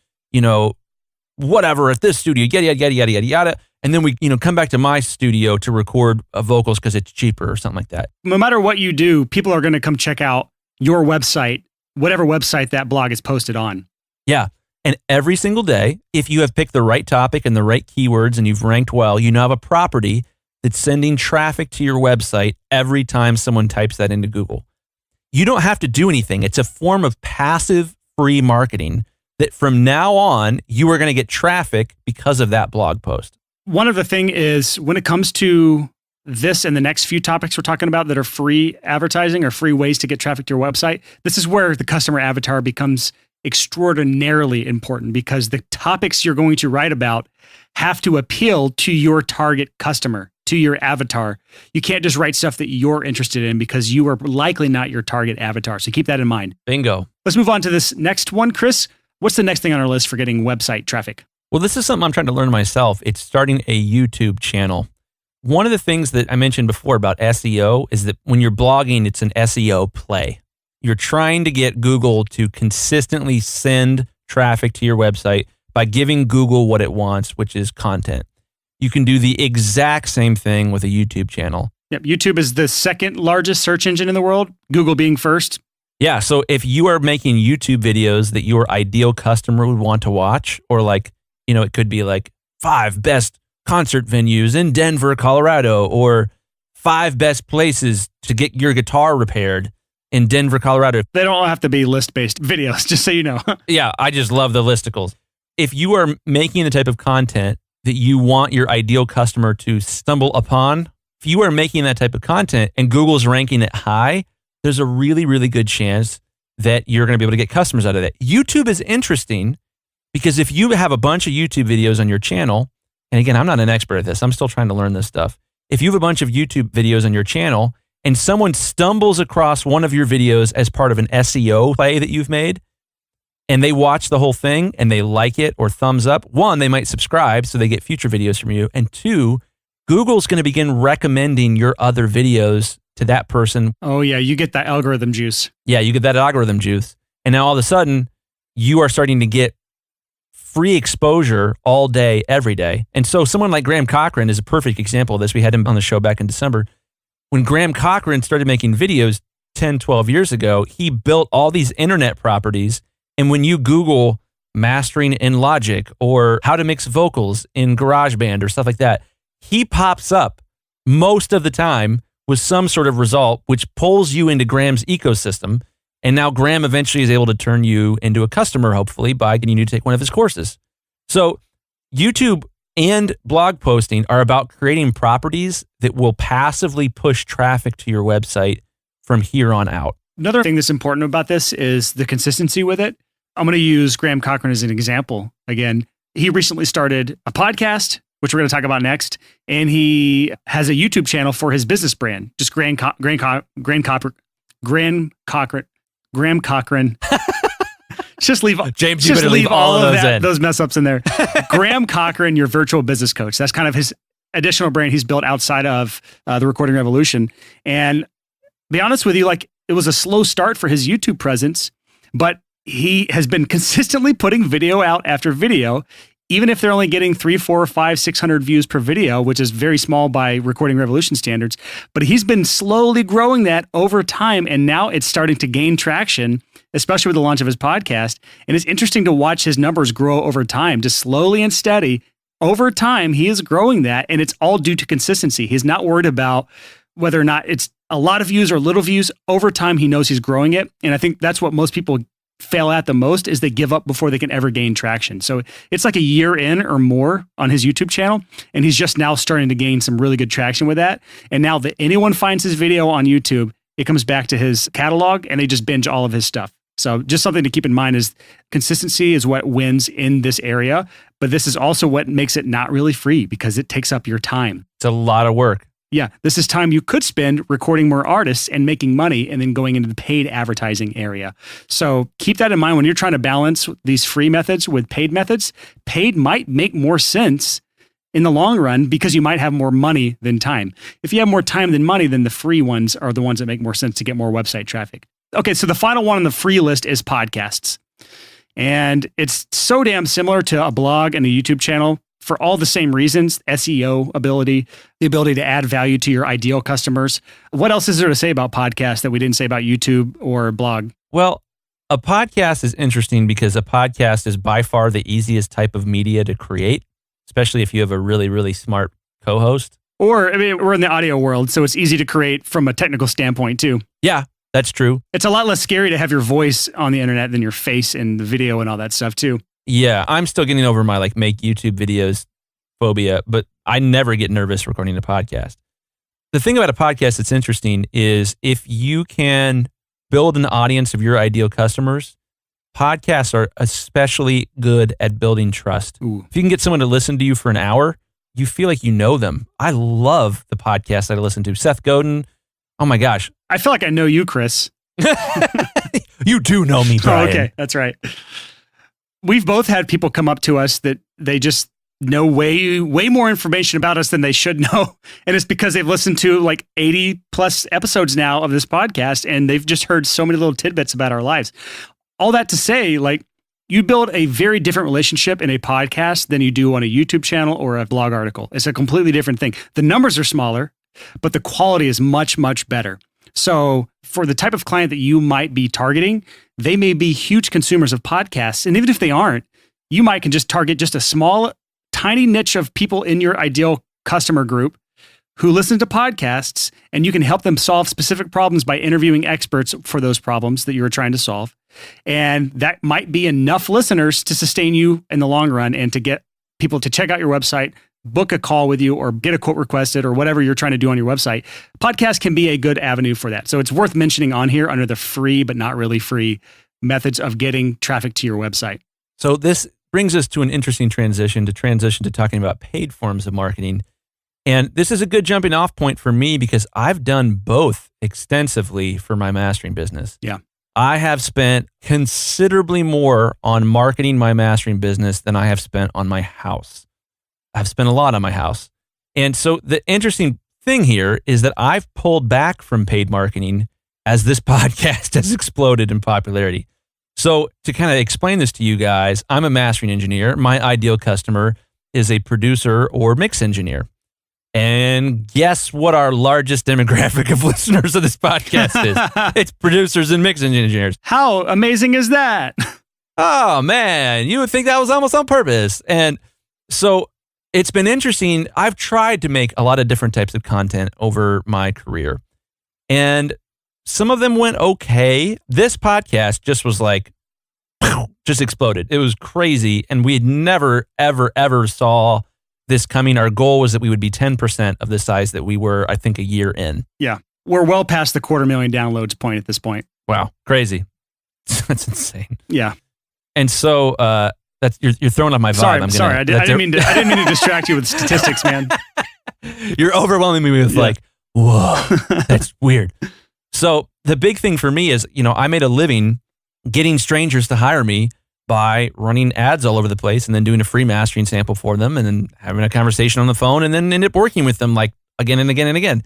whatever at this studio, yada, yada, yada, yada, yada. And then we, come back to my studio to record vocals because it's cheaper or something like that. No matter what you do, people are going to come check out your website, whatever website that blog is posted on. Yeah. And every single day, if you have picked the right topic and the right keywords and you've ranked well, you now have a property that's sending traffic to your website every time someone types that into Google. You don't have to do anything. It's a form of passive free marketing that from now on, you are going to get traffic because of that blog post. One of the thing is when it comes to this and the next few topics we're talking about that are free advertising or free ways to get traffic to your website, this is where the customer avatar becomes extraordinarily important because the topics you're going to write about have to appeal to your target customer, to your avatar. You can't just write stuff that you're interested in because you are likely not your target avatar. So keep that in mind. Bingo. Let's move on to this next one. Chris, what's the next thing on our list for getting website traffic? Well, this is something I'm trying to learn myself. It's starting a YouTube channel. One of the things that I mentioned before about SEO is that when you're blogging, it's an SEO play. You're trying to get Google to consistently send traffic to your website by giving Google what it wants, which is content. You can do the exact same thing with a YouTube channel. Yep, YouTube is the second largest search engine in the world, Google being first. Yeah, so if you are making YouTube videos that your ideal customer would want to watch, or it could be 5 best concert venues in Denver, Colorado, or 5 best places to get your guitar repaired in Denver, Colorado. They don't all have to be list-based videos, just so you know. Yeah, I just love the listicles. If you are making the type of content that you want your ideal customer to stumble upon, if you are making that type of content and Google's ranking it high, there's a really, really good chance that you're going to be able to get customers out of that. YouTube is interesting because if you have a bunch of YouTube videos on your channel, and again, I'm not an expert at this, I'm still trying to learn this stuff. If you have a bunch of YouTube videos on your channel and someone stumbles across one of your videos as part of an SEO play that you've made, and they watch the whole thing and they like it or thumbs up, one, they might subscribe so they get future videos from you. And two, Google's going to begin recommending your other videos to that person. Oh yeah, you get that algorithm juice. Yeah, you get that algorithm juice. And now all of a sudden, you are starting to get free exposure all day, every day. And so someone like Graham Cochran is a perfect example of this. We had him on the show back in December. When Graham Cochran started making videos 10, 12 years ago, he built all these internet properties. And when you Google mastering in Logic or how to mix vocals in GarageBand or stuff like that, he pops up most of the time with some sort of result, which pulls you into Graham's ecosystem. And now Graham eventually is able to turn you into a customer, hopefully, by getting you to take one of his courses. So YouTube and blog posting are about creating properties that will passively push traffic to your website from here on out. Another thing that's important about this is the consistency with it. I'm going to use Graham Cochran as an example. Again, he recently started a podcast, which we're going to talk about next, and he has a YouTube channel for his business brand, just Graham Cochran. Just leave James, you better leave all of those in. Those mess ups in there. Graham Cochran, your virtual business coach. That's kind of his additional brand he's built outside of the Recording Revolution. And be honest with you, like it was a slow start for his YouTube presence, but he has been consistently putting video out after video, even if they're only getting 300, 400, 500, 600 views per video, which is very small by Recording Revolution standards. But he's been slowly growing that over time, and now it's starting to gain traction, especially with the launch of his podcast. And it's interesting to watch his numbers grow over time, just slowly and steady. Over time, he is growing that, and it's all due to consistency. He's not worried about whether or not it's a lot of views or little views. Over time, he knows he's growing it. And I think that's what most people fail at the most, is they give up before they can ever gain traction. So it's like a year in or more on his YouTube channel, and he's just now starting to gain some really good traction with that. And now that anyone finds his video on YouTube, it comes back to his catalog and they just binge all of his stuff. So just something to keep in mind is consistency is what wins in this area, but this is also what makes it not really free because it takes up your time. It's a lot of work. Yeah, this is time you could spend recording more artists and making money and then going into the paid advertising area. So keep that in mind when you're trying to balance these free methods with paid methods. Paid might make more sense in the long run because you might have more money than time. If you have more time than money, then the free ones are the ones that make more sense to get more website traffic. Okay, so the final one on the free list is podcasts. And it's so damn similar to a blog and a YouTube channel for all the same reasons: SEO ability, the ability to add value to your ideal customers. What else is there to say about podcasts that we didn't say about YouTube or blog? Well, a podcast is interesting because a podcast is by far the easiest type of media to create, especially if you have a really, really smart co-host. Or, I mean, we're in the audio world, so it's easy to create from a technical standpoint too. Yeah, that's true. It's a lot less scary to have your voice on the internet than your face in the video and all that stuff too. Yeah, I'm still getting over my make YouTube videos phobia, but I never get nervous recording a podcast. The thing about a podcast that's interesting is if you can build an audience of your ideal customers, podcasts are especially good at building trust. Ooh. If you can get someone to listen to you for an hour, you feel like you know them. I love the podcasts that I listen to. Seth Godin, oh my gosh. I feel like I know you, Chris. You do know me, Brian. Oh, okay, that's right. We've both had people come up to us that they just know way more information about us than they should know. And it's because they've listened to like 80 plus episodes now of this podcast, and they've just heard so many little tidbits about our lives. All that to say, like, you build a very different relationship in a podcast than you do on a YouTube channel or a blog article. It's a completely different thing. The numbers are smaller, but the quality is much, much better. So for the type of client that you might be targeting, they may be huge consumers of podcasts. And even if they aren't, you might can just target just a small, tiny niche of people in your ideal customer group who listen to podcasts, and you can help them solve specific problems by interviewing experts for those problems that you're trying to solve. And that might be enough listeners to sustain you in the long run and to get people to check out your website, book a call with you, or get a quote requested, or whatever you're trying to do on your website. Podcast can be a good avenue for that. So it's worth mentioning on here under the free, but not really free methods of getting traffic to your website. So this brings us to an interesting transition to talking about paid forms of marketing. And this is a good jumping off point for me because I've done both extensively for my mastering business. Yeah. I have spent considerably more on marketing my mastering business than I have spent on my house. I've spent a lot on my house. And so the interesting thing here is that I've pulled back from paid marketing as this podcast has exploded in popularity. So to kind of explain this to you guys, I'm a mastering engineer. My ideal customer is a producer or mix engineer. And guess what our largest demographic of listeners of this podcast is? It's producers and mix engineers. How amazing is that? Oh, man, you would think that was almost on purpose. And so it's been interesting. I've tried to make a lot of different types of content over my career, and some of them went okay. This podcast just was like, just exploded. It was crazy. And we had never, ever, ever saw this coming. Our goal was that we would be 10% of the size that we were, I think, a year in. Yeah. We're well past the 250,000 downloads point at this point. Wow. Crazy. That's insane. Yeah. And so that's you're throwing off my vibe. Sorry. I didn't mean to distract you with statistics, man. You're overwhelming me with like, whoa, that's weird. So the big thing for me is, I made a living getting strangers to hire me by running ads all over the place and then doing a free mastering sample for them and then having a conversation on the phone and then end up working with them like again and again and again.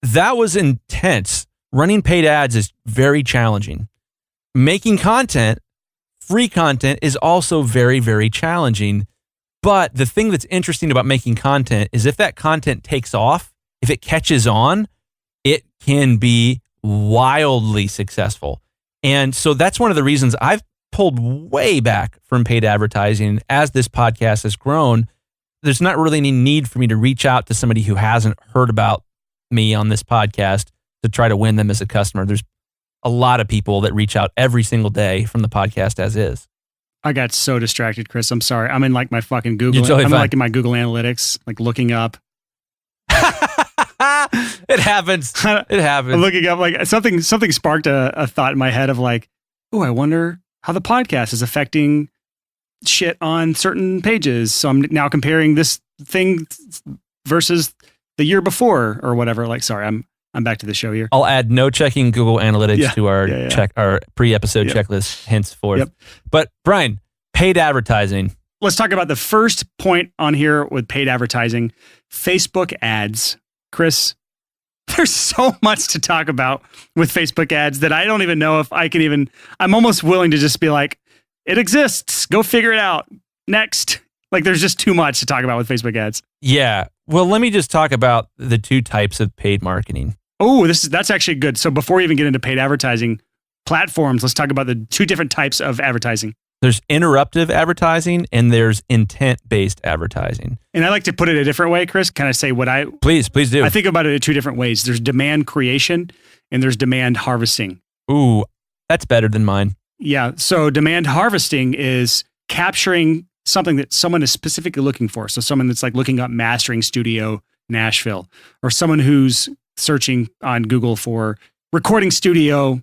That was intense. Running paid ads is very challenging. Making content, free content, is also very, very challenging. But the thing that's interesting about making content is if that content takes off, if it catches on, it can be wildly successful. And so that's one of the reasons I've pulled way back from paid advertising as this podcast has grown. There's not really any need for me to reach out to somebody who hasn't heard about me on this podcast to try to win them as a customer. There's a lot of people that reach out every single day from the podcast as is. I got so distracted, Chris. I'm sorry. I'm in like my fucking Google. You're totally I'm fine. like in my Google Analytics, like looking up. It happens. It happens. I'm looking up like something sparked a thought in my head of like, oh, I wonder how the podcast is affecting shit on certain pages. So I'm now comparing this thing versus the year before or whatever. Like, sorry, I'm back to the show here. I'll add no checking Google Analytics to our our pre-episode checklist henceforth. Yep. But Brian, paid advertising. Let's talk about the first point on here with paid advertising, Facebook ads. Chris, there's so much to talk about with Facebook ads that I don't even know if I can even, I'm almost willing to just be like, it exists. Go figure it out. Next. Like there's just too much to talk about with Facebook ads. Yeah. Well, let me just talk about the two types of paid marketing. Oh, that's actually good. So before we even get into paid advertising platforms, let's talk about the two different types of advertising. There's interruptive advertising and there's intent-based advertising. And I like to put it a different way, Chris. Can I say what Please do. I think about it in two different ways. There's demand creation and there's demand harvesting. Ooh, that's better than mine. Yeah. So demand harvesting is capturing something that someone is specifically looking for. So someone that's like looking up mastering studio Nashville, or someone who's searching on Google for recording studio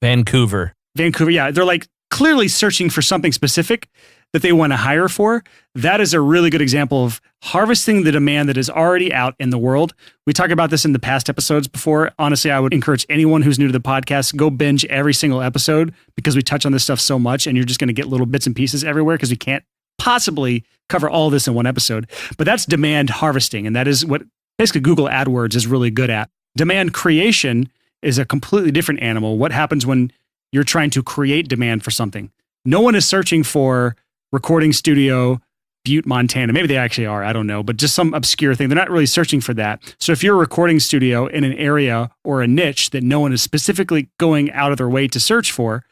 Vancouver. Yeah. They're like clearly searching for something specific that they want to hire for. That is a really good example of harvesting the demand that is already out in the world. We talked about this in the past episodes before. Honestly, I would encourage anyone who's new to the podcast, go binge every single episode because we touch on this stuff so much and you're just going to get little bits and pieces everywhere because we can't possibly cover all this in one episode. But that's demand harvesting. And that is what basically Google AdWords is really good at. Demand creation is a completely different animal. What happens when you're trying to create demand for something? No one is searching for recording studio Butte, Montana. Maybe they actually are. I don't know. But just some obscure thing. They're not really searching for that. So if you're a recording studio in an area or a niche that no one is specifically going out of their way to search for,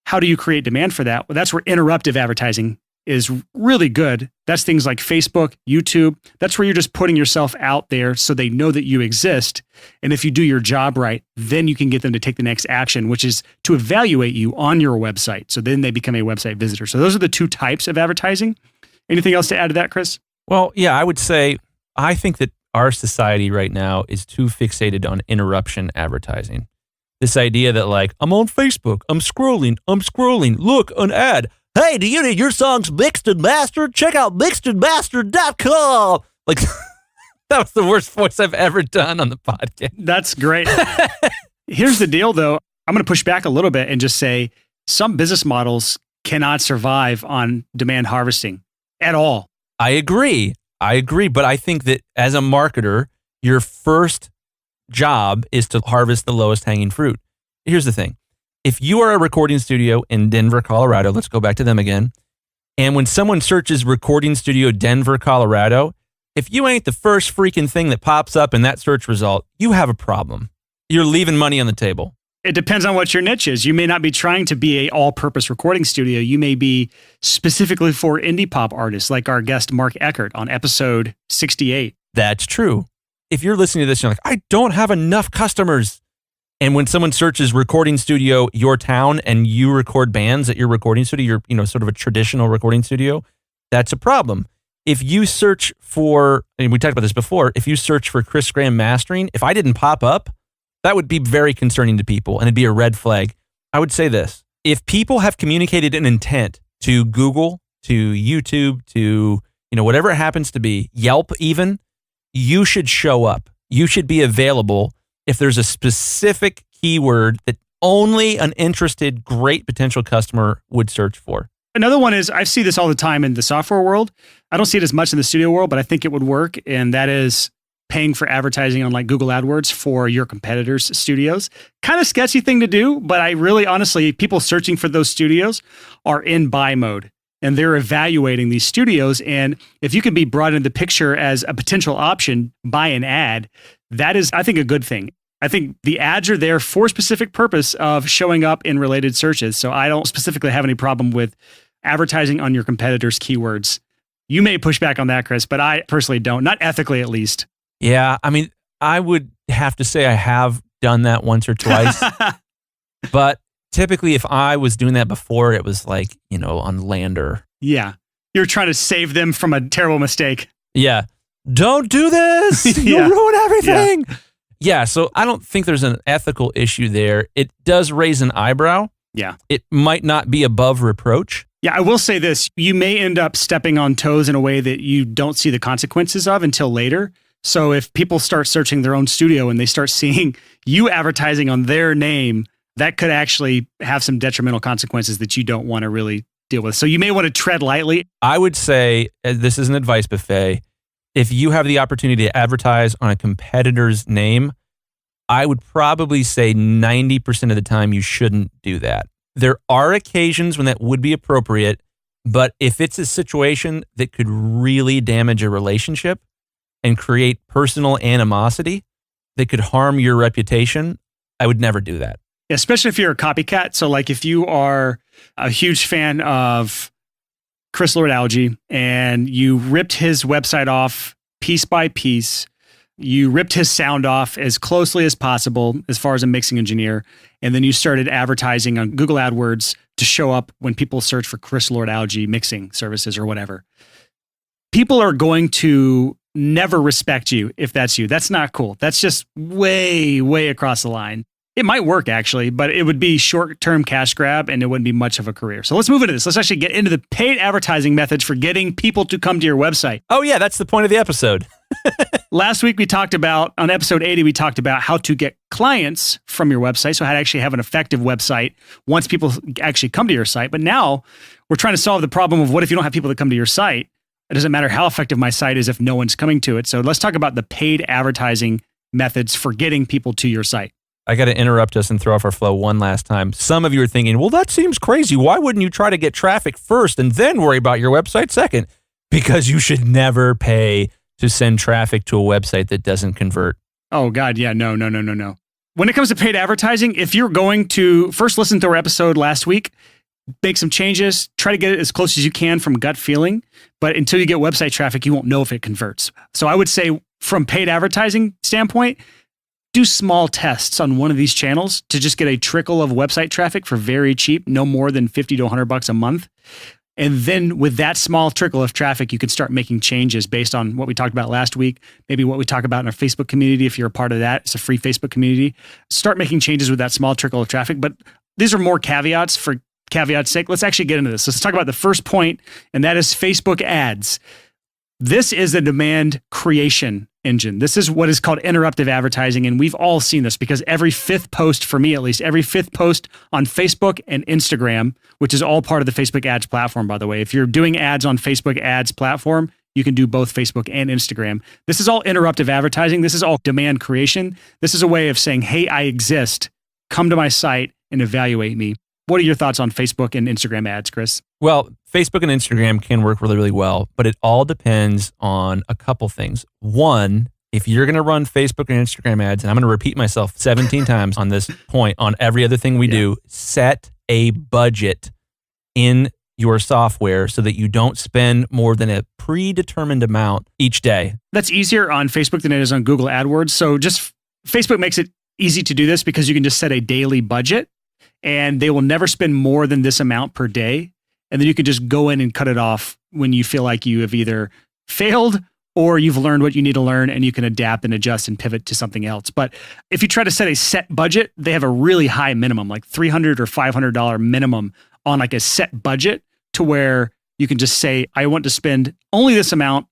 how do you create demand for that? Well, that's where interruptive advertising is really good. That's things like Facebook, YouTube. That's where you're just putting yourself out there so they know that you exist. And if you do your job right, then you can get them to take the next action, which is to evaluate you on your website. So then they become a website visitor. So those are the two types of advertising. Anything else to add to that, Chris? Well, yeah, I would say I think that our society right now is too fixated on interruption advertising. This idea that like, I'm on Facebook, I'm scrolling, look, an ad. Hey, do you need your songs mixed and mastered? Check out mixedandmastered.com. Like, that was the worst voice I've ever done on the podcast. That's great. Here's the deal, though. I'm going to push back a little bit and just say some business models cannot survive on demand harvesting at all. I agree. But I think that as a marketer, your first job is to harvest the lowest hanging fruit. Here's the thing. If you are a recording studio in Denver, Colorado, let's go back to them again. And when someone searches recording studio Denver, Colorado, if you ain't the first freaking thing that pops up in that search result, you have a problem. You're leaving money on the table. It depends on what your niche is. You may not be trying to be a all-purpose recording studio. You may be specifically for indie pop artists like our guest Mark Eckert on episode 68. That's true. If you're listening to this, you're like, I don't have enough customers. And when someone searches recording studio, your town, and you record bands at your recording studio, you're, sort of a traditional recording studio, that's a problem. If you search for, and we talked about this before, if you search for Chris Graham mastering, if I didn't pop up, that would be very concerning to people and it'd be a red flag. I would say this, if people have communicated an intent to Google, to YouTube, to, whatever it happens to be, Yelp even, you should show up. You should be available if there's a specific keyword that only an interested, great potential customer would search for. Another one is, I see this all the time in the software world. I don't see it as much in the studio world, but I think it would work. And that is paying for advertising on like Google AdWords for your competitors' studios. Kind of sketchy thing to do, but I really, honestly, people searching for those studios are in buy mode and they're evaluating these studios. And if you can be brought into the picture as a potential option, buy an ad, that is, I think, a good thing. I think the ads are there for a specific purpose of showing up in related searches. So I don't specifically have any problem with advertising on your competitors' keywords. You may push back on that, Chris, but I personally don't, not ethically at least. Yeah, I mean, I would have to say I have done that once or twice. But typically, if I was doing that before, it was like, on Lander. Yeah. You're trying to save them from a terrible mistake. Yeah. Don't do this. You'll ruin everything. Yeah, so I don't think there's an ethical issue there. It does raise an eyebrow. Yeah. It might not be above reproach. Yeah, I will say this. You may end up stepping on toes in a way that you don't see the consequences of until later. So if people start searching their own studio and they start seeing you advertising on their name, that could actually have some detrimental consequences that you don't want to really deal with. So you may want to tread lightly. I would say, this is an advice buffet, if you have the opportunity to advertise on a competitor's name, I would probably say 90% of the time you shouldn't do that. There are occasions when that would be appropriate, but if it's a situation that could really damage a relationship and create personal animosity that could harm your reputation, I would never do that. Especially if you're a copycat. So like if you are a huge fan of Chris Lord-Alge and you ripped his website off piece by piece, you ripped his sound off as closely as possible as far as a mixing engineer, and then you started advertising on Google AdWords to show up when people search for Chris Lord-Alge mixing services or whatever. People are going to never respect you if that's you. That's not cool. That's just way, way across the line. It might work actually, but it would be short-term cash grab and it wouldn't be much of a career. So let's move into this. Let's actually get into the paid advertising methods for getting people to come to your website. Oh yeah, that's the point of the episode. Last week we talked about, on episode 80, we talked about how to get clients from your website. So how to actually have an effective website once people actually come to your site. But now we're trying to solve the problem of what if you don't have people that come to your site? It doesn't matter how effective my site is if no one's coming to it. So let's talk about the paid advertising methods for getting people to your site. I got to interrupt us and throw off our flow one last time. Some of you are thinking, well, that seems crazy. Why wouldn't you try to get traffic first and then worry about your website second? Because you should never pay to send traffic to a website that doesn't convert. Oh, God. Yeah. No. When it comes to paid advertising, if you're going to first listen to our episode last week, make some changes, try to get it as close as you can from gut feeling. But until you get website traffic, you won't know if it converts. So I would say from paid advertising standpoint, do small tests on one of these channels to just get a trickle of website traffic for very cheap, no more than $50 to $100 a month. And then with that small trickle of traffic, you can start making changes based on what we talked about last week, maybe what we talk about in our Facebook community. If you're a part of that, it's a free Facebook community. Start making changes with that small trickle of traffic. But these are more caveats for caveat's sake. Let's actually get into this. Let's talk about the first point, and that is Facebook ads. This is the demand creation engine. This is what is called interruptive advertising. And we've all seen this because every fifth post, for me at least, every fifth post on Facebook and Instagram, which is all part of the Facebook ads platform, by the way. If you're doing ads on Facebook ads platform, you can do both Facebook and Instagram. This is all interruptive advertising. This is all demand creation. This is a way of saying, hey, I exist. Come to my site and evaluate me. What are your thoughts on Facebook and Instagram ads, Chris? Well, Facebook and Instagram can work really, really well, but it all depends on a couple things. One, if you're going to run Facebook and Instagram ads, and I'm going to repeat myself 17 times on this point, on every other thing we do, set a budget in your software so that you don't spend more than a predetermined amount each day. That's easier on Facebook than it is on Google AdWords. So just Facebook makes it easy to do this because you can just set a daily budget and they will never spend more than this amount per day. And then you can just go in and cut it off when you feel like you have either failed or you've learned what you need to learn and you can adapt and adjust and pivot to something else. But if you try to set a set budget, they have a really high minimum, like $300 or $500 minimum on like a set budget to where you can just say, I want to spend only this amount.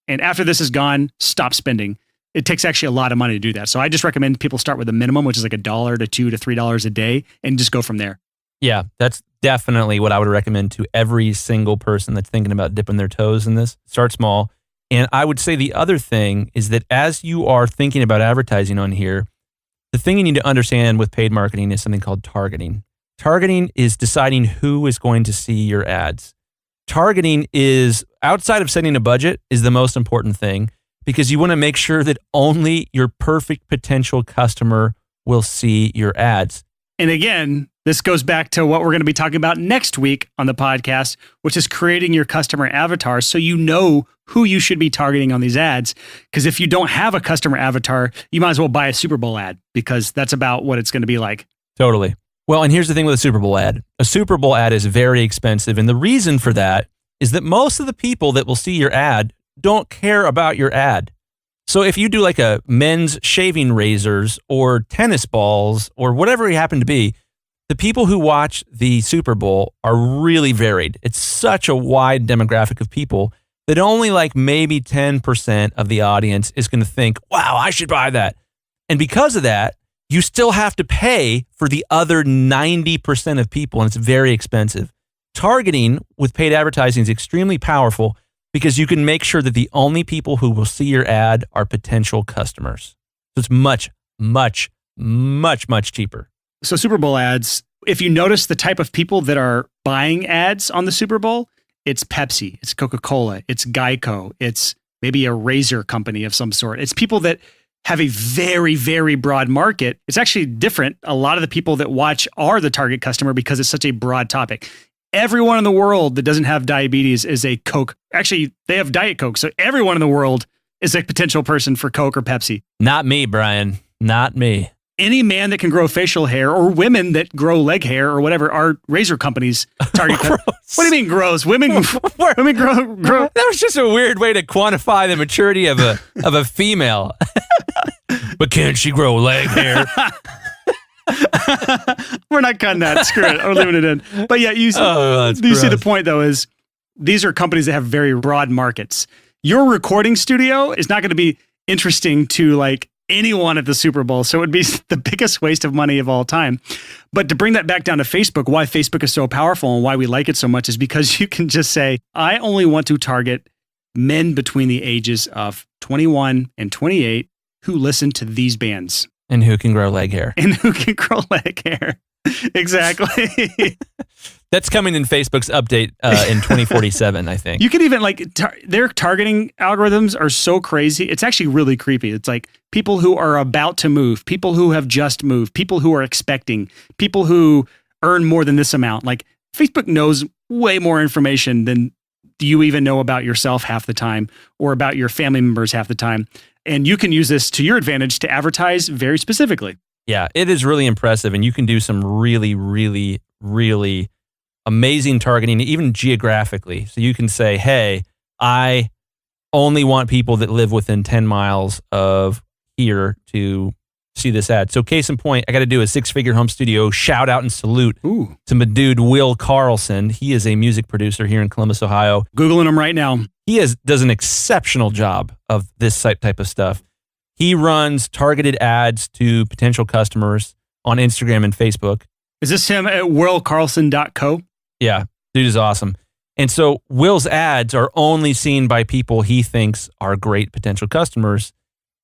And after this is gone, stop spending. it takes actually a lot of money to do that. So I just recommend people start with a minimum, which is like $1 to $2 to $3 a day, and just go from there. Yeah, that's definitely what I would recommend to every single person that's thinking about dipping their toes in this. Start small. And I would say the other thing is that as you are thinking about advertising on here, the thing you need to understand with paid marketing is something called targeting. Targeting is deciding who is going to see your ads. Targeting is, outside of setting a budget, is the most important thing because you want to make sure that only your perfect potential customer will see your ads. And again, this goes back to what we're going to be talking about next week on the podcast, which is creating your customer avatar so you know who you should be targeting on these ads. Because if you don't have a customer avatar, you might as well buy a Super Bowl ad because that's about what it's going to be like. Totally. Well, and here's the thing with a Super Bowl ad. A Super Bowl ad is very expensive. And the reason for that is that most of the people that will see your ad don't care about your ad. So if you do like a men's shaving razors or tennis balls or whatever it happened to be, the people who watch the Super Bowl are really varied. It's such a wide demographic of people that only like maybe 10% of the audience is going to think, wow, I should buy that. And because of that, you still have to pay for the other 90% of people, and it's very expensive. Targeting with paid advertising is extremely powerful because you can make sure that the only people who will see your ad are potential customers. So it's much, much, much, much cheaper. So Super Bowl ads, if you notice the type of people that are buying ads on the Super Bowl, it's Pepsi, it's Coca-Cola, it's Geico, it's maybe a razor company of some sort. It's people that have a very, very broad market. It's actually different. A lot of the people that watch are the target customer because it's such a broad topic. Everyone in the world that doesn't have diabetes is a Coke. Actually, they have Diet Coke. So everyone in the world is a potential person for Coke or Pepsi. Not me, Brian. Not me. Any man that can grow facial hair or women that grow leg hair or whatever are razor companies target. What do you mean gross? Women grow. That was just a weird way to quantify the maturity of a female. But can she grow leg hair? We're not cutting that. Screw it. We're leaving it in. But yeah, you see the point though is these are companies that have very broad markets. Your recording studio is not going to be interesting to like anyone at the Super Bowl. So it would be the biggest waste of money of all time. But to bring that back down to Facebook, why Facebook is so powerful and why we like it so much is because you can just say, I only want to target men between the ages of 21 and 28 who listen to these bands. And who can grow leg hair. And who can grow leg hair. Exactly. That's coming in Facebook's update in 2047, I think. You can even their targeting algorithms are so crazy. It's actually really creepy. It's like people who are about to move, people who have just moved, people who are expecting, people who earn more than this amount. Like Facebook knows way more information than you even know about yourself half the time or about your family members half the time. And you can use this to your advantage to advertise very specifically. Yeah, it is really impressive. And you can do some really, really, really amazing targeting, even geographically. So you can say, hey, I only want people that live within 10 miles of here to see this ad. So case in point, I got to do a Six Figure Home Studio shout out and salute to my dude, Will Carlson. He is a music producer here in Columbus, Ohio. Googling him right now. He does an exceptional job of this type of stuff. He runs targeted ads to potential customers on Instagram and Facebook. Is this him at willcarlson.co? Yeah, dude is awesome. And so Will's ads are only seen by people he thinks are great potential customers,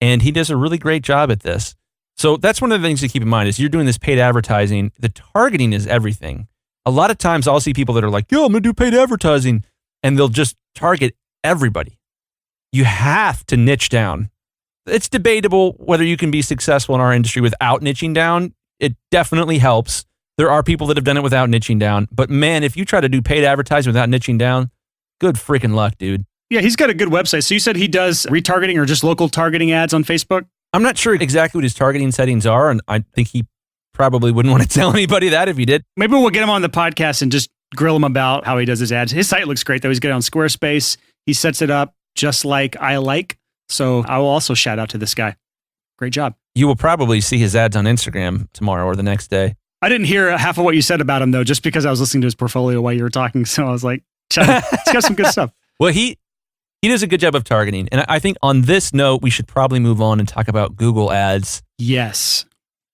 and he does a really great job at this. So that's one of the things to keep in mind is you're doing this paid advertising. The targeting is everything. A lot of times I'll see people that are like, yo, I'm going to do paid advertising, and they'll just target everybody. You have to niche down. It's debatable whether you can be successful in our industry without niching down. It definitely helps. There are people that have done it without niching down. But man, if you try to do paid advertising without niching down, good freaking luck, dude. Yeah, he's got a good website. So you said he does retargeting or just local targeting ads on Facebook? I'm not sure exactly what his targeting settings are, and I think he probably wouldn't want to tell anybody that if he did. Maybe we'll get him on the podcast and just grill him about how he does his ads. His site looks great, though. He's good on Squarespace. He sets it up just like I like. So I will also shout out to this guy. Great job. You will probably see his ads on Instagram tomorrow or the next day. I didn't hear half of what you said about him, though, just because I was listening to his portfolio while you were talking. So I was like, he's got some good stuff. Well, he he does a good job of targeting. And I think on this note, we should probably move on and talk about Google ads. Yes.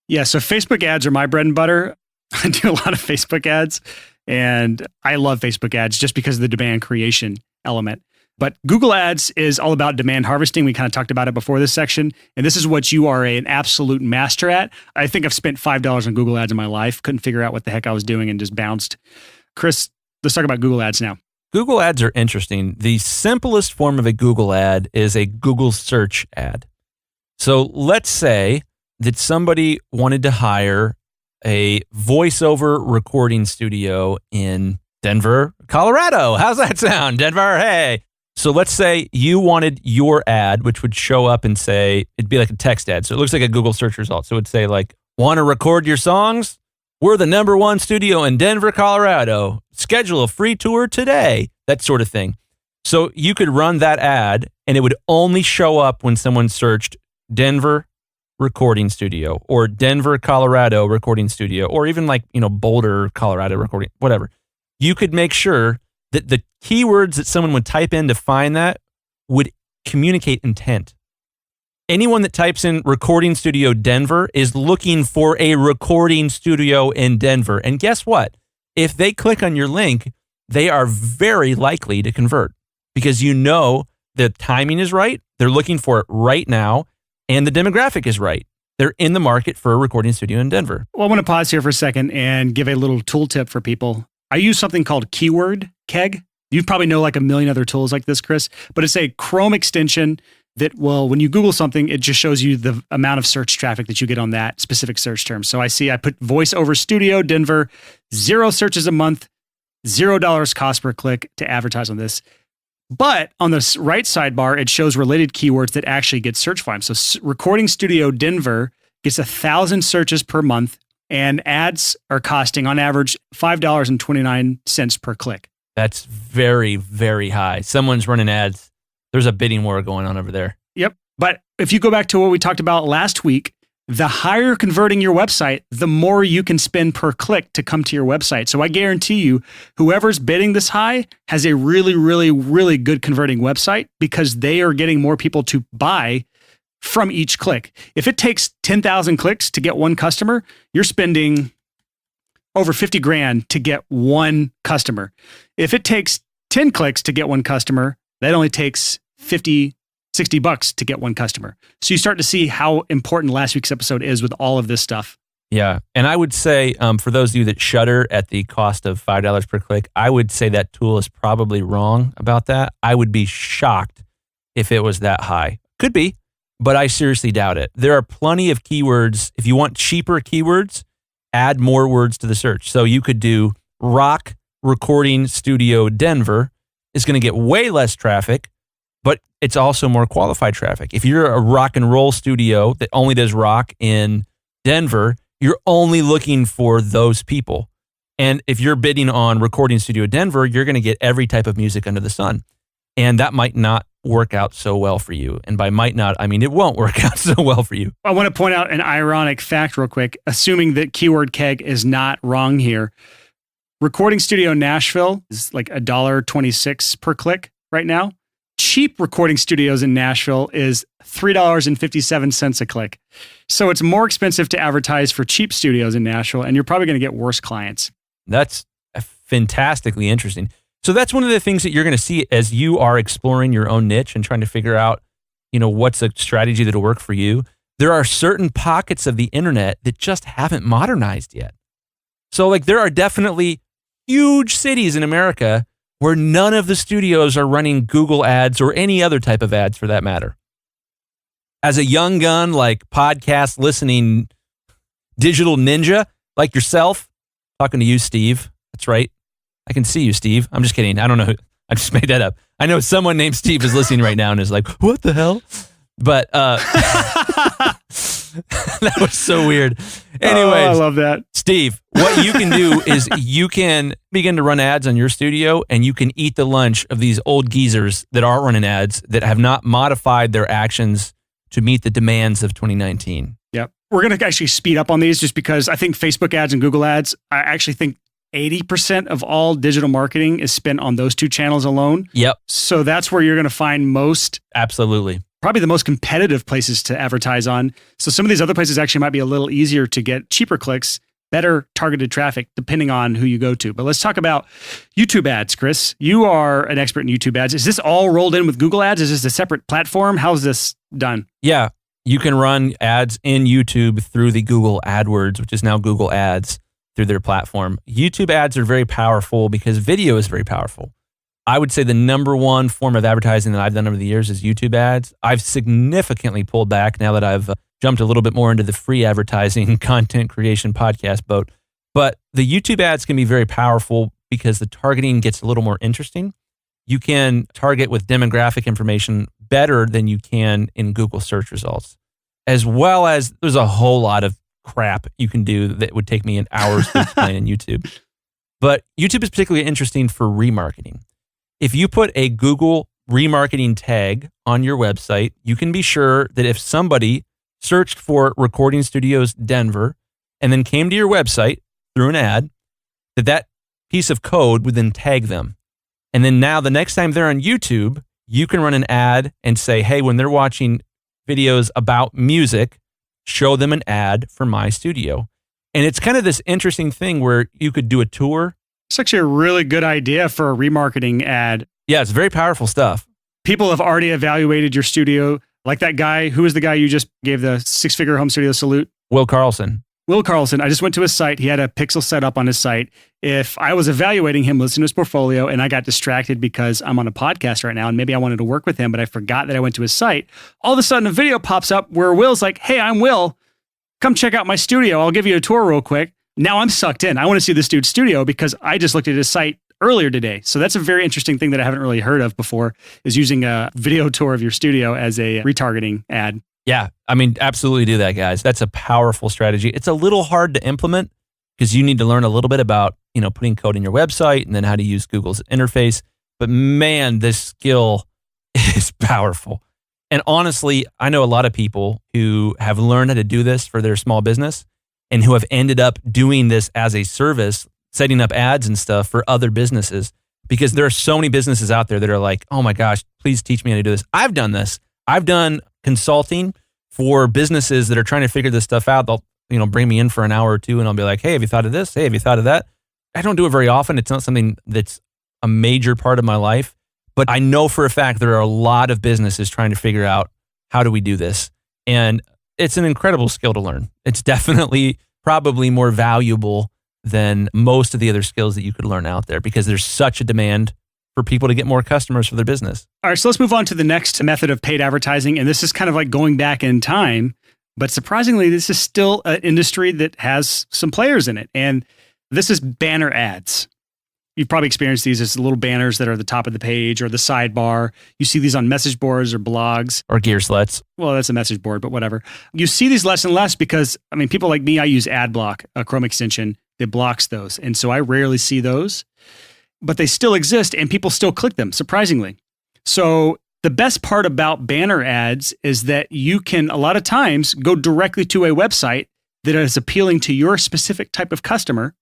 Yeah. So Facebook ads are my bread and butter. I do a lot of Facebook ads, and I love Facebook ads just because of the demand creation element. But Google ads is all about demand harvesting. We kind of talked about it before this section. And this is what you are an absolute master at. I think I've spent $5 on Google ads in my life. Couldn't figure out what the heck I was doing and just bounced. Chris, let's talk about Google ads now. Google ads are interesting. The simplest form of a Google ad is a Google search ad. So let's say that somebody wanted to hire a voiceover recording studio in Denver, Colorado. How's that sound? Denver, hey. So let's say you wanted your ad, which would show up and say, it'd be like a text ad. So it looks like a Google search result. So it'd say like, want to record your songs? We're the #1 studio in Denver, Colorado. Schedule a free tour today. That sort of thing. So you could run that ad and it would only show up when someone searched Denver recording studio or Denver, Colorado recording studio, or even like, Boulder, Colorado recording, whatever. You could make sure that the keywords that someone would type in to find that would communicate intent. Anyone that types in recording studio Denver is looking for a recording studio in Denver. And guess what? If they click on your link, they are very likely to convert because the timing is right. They're looking for it right now. And the demographic is right. They're in the market for a recording studio in Denver. Well, I want to pause here for a second and give a little tool tip for people. I use something called Keyword Keg. You probably know like a million other tools like this, Chris, but it's a Chrome extension that will, when you Google something, it just shows you the amount of search traffic that you get on that specific search term. So I put voiceover studio Denver, 0 searches a month, $0 cost per click to advertise on this. But on the right sidebar, it shows related keywords that actually get search volume. So recording studio Denver gets 1,000 searches per month, and ads are costing on average $5.29 per click. That's very, very high. Someone's running ads. There's a bidding war going on over there. Yep. But if you go back to what we talked about last week, the higher converting your website, the more you can spend per click to come to your website. So I guarantee you, whoever's bidding this high has a really, really, really good converting website because they are getting more people to buy from each click. If it takes 10,000 clicks to get one customer, you're spending over 50 grand to get one customer. If it takes 10 clicks to get one customer, that only takes $60 to get one customer. So you start to see how important last week's episode is with all of this stuff. Yeah. And I would say for those of you that shudder at the cost of $5 per click, I would say that tool is probably wrong about that. I would be shocked if it was that high. Could be, but I seriously doubt it. There are plenty of keywords. If you want cheaper keywords, add more words to the search. So you could do rock recording studio Denver. Is going to get way less traffic, but it's also more qualified traffic. If you're a rock and roll studio that only does rock in Denver, you're only looking for those people. And if you're bidding on recording studio Denver, you're going to get every type of music under the sun. And that might not work out so well for you. And by might not, I mean it won't work out so well for you. I want to point out an ironic fact real quick, assuming that Keyword Keg is not wrong here. Recording Studio Nashville is like $1.26 per click right now. Cheap recording studios in Nashville is $3.57 a click. So it's more expensive to advertise for cheap studios in Nashville, and you're probably going to get worse clients. That's fantastically interesting. So that's one of the things that you're going to see as you are exploring your own niche and trying to figure out, what's a strategy that'll work for you. There are certain pockets of the internet that just haven't modernized yet. So like there are definitely huge cities in America where none of the studios are running Google ads or any other type of ads for that matter. As a young gun, like podcast listening digital ninja like yourself, talking to you, Steve. That's right. I can see you, Steve. I'm just kidding. I don't know. I just made that up. I know someone named Steve is listening right now and is like, what the hell? But that was so weird. Anyways, I love that. Steve, what you can do is you can begin to run ads on your studio and you can eat the lunch of these old geezers that are running ads that have not modified their actions to meet the demands of 2019. Yep. We're going to actually speed up on these just because I think Facebook ads and Google ads, I actually think 80% of all digital marketing is spent on those two channels alone. Yep. So that's where you're going to find Absolutely. probably the most competitive places to advertise on. So some of these other places actually might be a little easier to get cheaper clicks, better targeted traffic, depending on who you go to. But let's talk about YouTube ads, Chris. You are an expert in YouTube ads. Is this all rolled in with Google Ads? Is this a separate platform? How's this done? Yeah. You can run ads in YouTube through the Google AdWords, which is now Google Ads, through their platform. YouTube ads are very powerful because video is very powerful. I would say the number one form of advertising that I've done over the years is YouTube ads. I've significantly pulled back now that I've jumped a little bit more into the free advertising content creation podcast boat. But the YouTube ads can be very powerful because the targeting gets a little more interesting. You can target with demographic information better than you can in Google search results, as well as there's a whole lot of crap you can do that would take me an hours to explain in YouTube. But YouTube is particularly interesting for remarketing. If you put a Google remarketing tag on your website, you can be sure that if somebody searched for Recording Studios Denver and then came to your website through an ad, that piece of code would then tag them. And then now the next time they're on YouTube, you can run an ad and say, hey, when they're watching videos about music, show them an ad for my studio. And it's kind of this interesting thing where you could do a tour. It's actually a really good idea for a remarketing ad. Yeah, it's very powerful stuff. People have already evaluated your studio. Like that guy, who was the guy you just gave the six-figure home studio salute? Will Carlson. Will Carlson. I just went to his site. He had a pixel set up on his site. If I was evaluating him, listening to his portfolio, and I got distracted because I'm on a podcast right now and maybe I wanted to work with him, but I forgot that I went to his site, all of a sudden a video pops up where Will's like, hey, I'm Will. Come check out my studio. I'll give you a tour real quick. Now I'm sucked in. I want to see this dude's studio because I just looked at his site earlier today. So that's a very interesting thing that I haven't really heard of before, is using a video tour of your studio as a retargeting ad. Yeah, I mean, absolutely do that, guys. That's a powerful strategy. It's a little hard to implement because you need to learn a little bit about, putting code in your website and then how to use Google's interface. But man, this skill is powerful. And honestly, I know a lot of people who have learned how to do this for their small business and who have ended up doing this as a service, setting up ads and stuff for other businesses, because there are so many businesses out there that are like, oh my gosh, please teach me how to do this. I've done this. I've done consulting for businesses that are trying to figure this stuff out. They'll, bring me in for an hour or two and I'll be like, hey, have you thought of this? Hey, have you thought of that? I don't do it very often. It's not something that's a major part of my life, but I know for a fact there are a lot of businesses trying to figure out how do we do this? And it's an incredible skill to learn. It's definitely probably more valuable than most of the other skills that you could learn out there because there's such a demand for people to get more customers for their business. All right, so let's move on to the next method of paid advertising. And this is kind of like going back in time, but surprisingly, this is still an industry that has some players in it. And this is banner ads. You've probably experienced these as little banners that are at the top of the page or the sidebar. You see these on message boards or blogs. Or Gearslets. Well, that's a message board, but whatever. You see these less and less because, people like me, I use AdBlock, a Chrome extension that blocks those. And so I rarely see those, but they still exist and people still click them, surprisingly. So the best part about banner ads is that you can, a lot of times, go directly to a website that is appealing to your specific type of customer,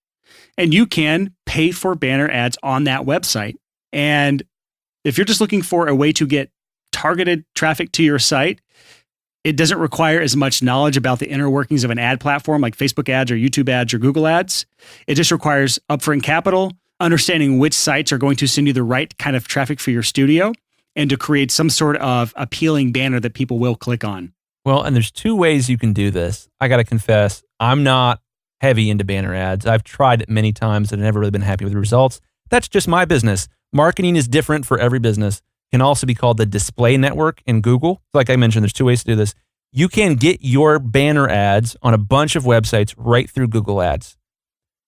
and you can pay for banner ads on that website. And if you're just looking for a way to get targeted traffic to your site, it doesn't require as much knowledge about the inner workings of an ad platform like Facebook ads or YouTube ads or Google ads. It just requires upfront capital, understanding which sites are going to send you the right kind of traffic for your studio, and to create some sort of appealing banner that people will click on. Well, and there's two ways you can do this. I got to confess, I'm not heavy into banner ads. I've tried it many times and I've never really been happy with the results. That's just my business. Marketing is different for every business. It can also be called the display network in Google. Like I mentioned, there's two ways to do this. You can get your banner ads on a bunch of websites right through Google Ads.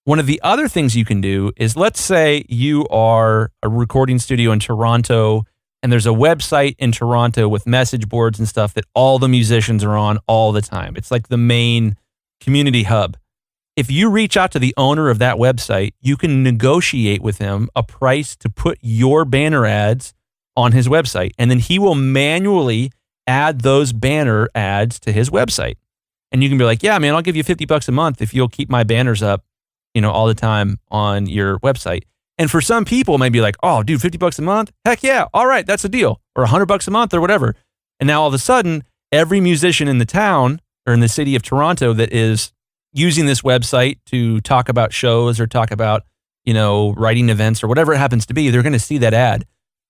One of the other things you can do is, let's say you are a recording studio in Toronto and there's a website in Toronto with message boards and stuff that all the musicians are on all the time. It's like the main community hub. If you reach out to the owner of that website, you can negotiate with him a price to put your banner ads on his website. And then he will manually add those banner ads to his website. And you can be like, yeah, man, I'll give you $50 a month if you'll keep my banners up all the time on your website. And for some people, it might be like, oh, dude, $50 a month? Heck yeah. All right, that's a deal. Or $100 a month or whatever. And now all of a sudden, every musician in the town or in the city of Toronto that is using this website to talk about shows or talk about, writing events or whatever it happens to be, they're going to see that ad.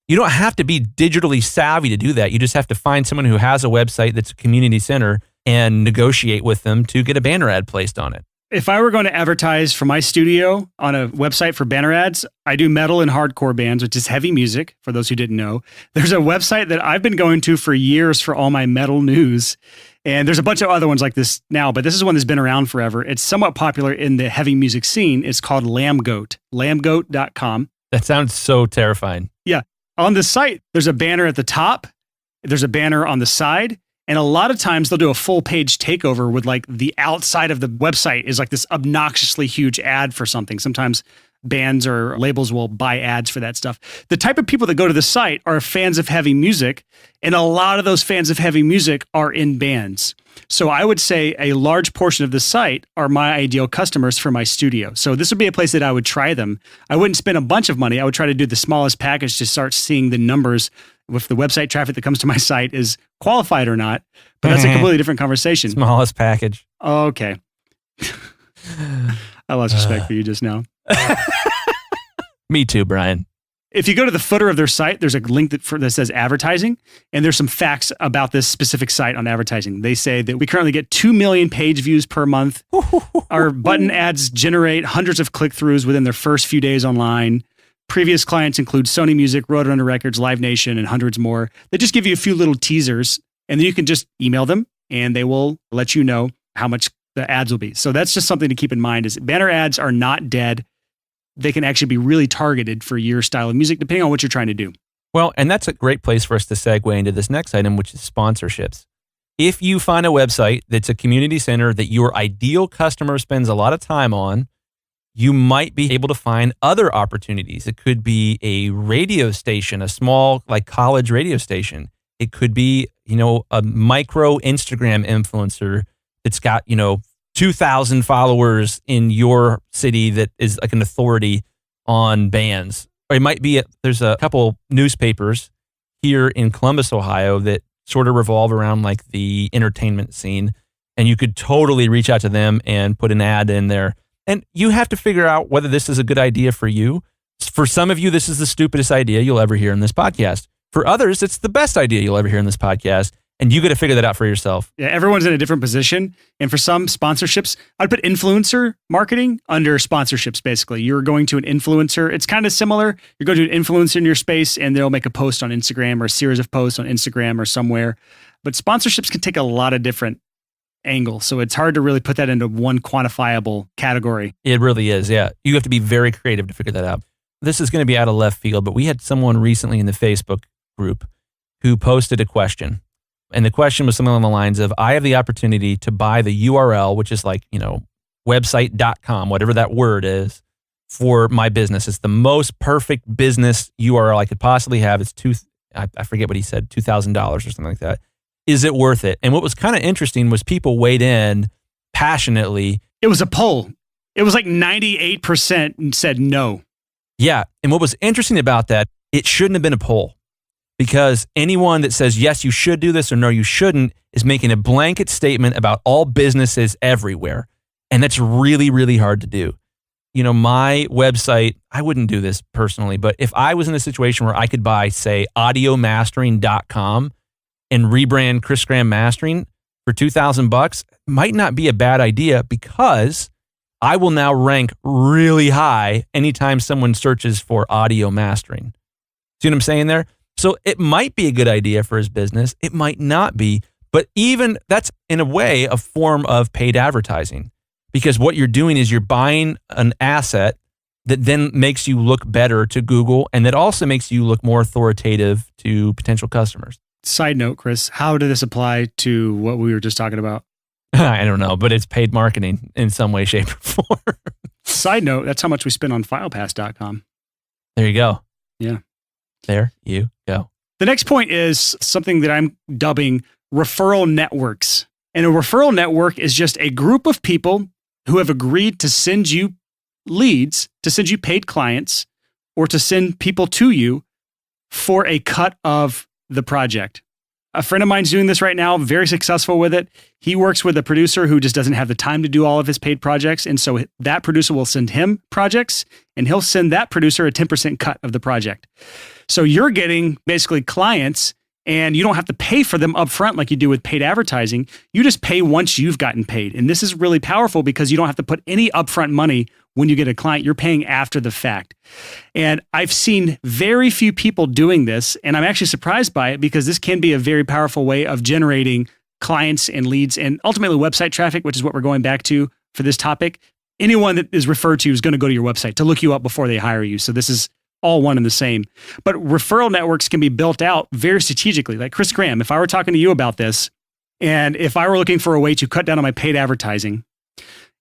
You don't have to be digitally savvy to do that. You just have to find someone who has a website that's a community center and negotiate with them to get a banner ad placed on it. If I were going to advertise for my studio on a website for banner ads, I do metal and hardcore bands, which is heavy music, for those who didn't know. There's a website that I've been going to for years for all my metal news. And there's a bunch of other ones like this now, but this is one that's been around forever. It's somewhat popular in the heavy music scene. It's called Lambgoat, lambgoat.com. That sounds so terrifying. Yeah. On the site, there's a banner at the top. There's a banner on the side. And a lot of times they'll do a full page takeover with like the outside of the website is like this obnoxiously huge ad for something. Sometimes bands or labels will buy ads for that stuff. The type of people that go to the site are fans of heavy music, and a lot of those fans of heavy music are in bands. So I would say a large portion of the site are my ideal customers for my studio. So this would be a place that I would try them. I wouldn't spend a bunch of money. I would try to do the smallest package to start seeing the numbers if the website traffic that comes to my site is qualified or not. But that's a completely different conversation. Smallest package. Okay. I lost respect for you just now. Me too, Brian. If you go to the footer of their site, there's a link that says advertising, and there's some facts about this specific site on advertising. They say that we currently get 2 million page views per month. Our button ads generate hundreds of click-throughs within their first few days online. Previous clients include Sony Music, Roadrunner Records, Live Nation, and hundreds more. They just give you a few little teasers, and then you can just email them, and they will let you know how much the ads will be. So that's just something to keep in mind is banner ads are not dead. They can actually be really targeted for your style of music, depending on what you're trying to do. Well, and that's a great place for us to segue into this next item, which is sponsorships. If you find a website that's a community center that your ideal customer spends a lot of time on, you might be able to find other opportunities. It could be a radio station, a small like college radio station. It could be, a micro Instagram influencer that's got, 2,000 followers in your city that is like an authority on bands. Or it might be, there's a couple newspapers here in Columbus, Ohio that sort of revolve around like the entertainment scene. And you could totally reach out to them and put an ad in there. And you have to figure out whether this is a good idea for you. For some of you, this is the stupidest idea you'll ever hear in this podcast. For others, it's the best idea you'll ever hear in this podcast. And you got to figure that out for yourself. Yeah, everyone's in a different position. And for some sponsorships, I'd put influencer marketing under sponsorships, basically. You're going to an influencer. It's kind of similar. You're going to an influencer in your space, and they'll make a post on Instagram or a series of posts on Instagram or somewhere. But sponsorships can take a lot of different angles. So it's hard to really put that into one quantifiable category. It really is, yeah. You have to be very creative to figure that out. This is going to be out of left field, but we had someone recently in the Facebook group who posted a question. And the question was something along the lines of, I have the opportunity to buy the URL, which is like, website.com, whatever that word is, for my business. It's the most perfect business URL I could possibly have. It's I forget what he said, $2,000 or something like that. Is it worth it? And what was kind of interesting was people weighed in passionately. It was a poll. It was like 98% said no. Yeah. And what was interesting about that, it shouldn't have been a poll. Because anyone that says, yes, you should do this or no, you shouldn't, is making a blanket statement about all businesses everywhere. And that's really, really hard to do. My website, I wouldn't do this personally, but if I was in a situation where I could buy, say, audiomastering.com and rebrand Chris Graham Mastering for $2,000, might not be a bad idea because I will now rank really high anytime someone searches for audio mastering. See what I'm saying there? So it might be a good idea for his business. It might not be, but even that's in a way a form of paid advertising because what you're doing is you're buying an asset that then makes you look better to Google and that also makes you look more authoritative to potential customers. Side note, Chris, how did this apply to what we were just talking about? I don't know, but it's paid marketing in some way, shape, or form. Side note, that's how much we spend on filepass.com. There you go. Yeah. There you go. The next point is something that I'm dubbing referral networks. And a referral network is just a group of people who have agreed to send you leads, to send you paid clients, or to send people to you for a cut of the project. A friend of mine's doing this right now, very successful with it. He works with a producer who just doesn't have the time to do all of his paid projects. And so that producer will send him projects, and he'll send that producer a 10% cut of the project. So you're getting basically clients, and you don't have to pay for them upfront like you do with paid advertising. You just pay once you've gotten paid. And this is really powerful because you don't have to put any upfront money when you get a client. You're paying after the fact. And I've seen very few people doing this, and I'm actually surprised by it because this can be a very powerful way of generating clients and leads and ultimately website traffic, which is what we're going back to for this topic. Anyone that is referred to is going to go to your website to look you up before they hire you. So this is all one and the same. But referral networks can be built out very strategically. Like Chris Graham, if I were talking to you about this, and if I were looking for a way to cut down on my paid advertising,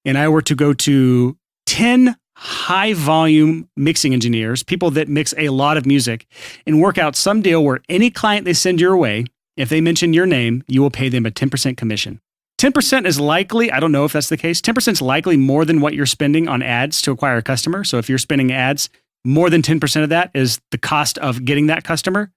and I were to go to 10 high volume mixing engineers, people that mix a lot of music, and work out some deal where any client they send your way, if they mention your name, you will pay them a 10% commission. 10% is likely, I don't know if that's the case, 10% is likely more than what you're spending on ads to acquire a customer. So if you're spending ads, more than 10% of that is the cost of getting that customer.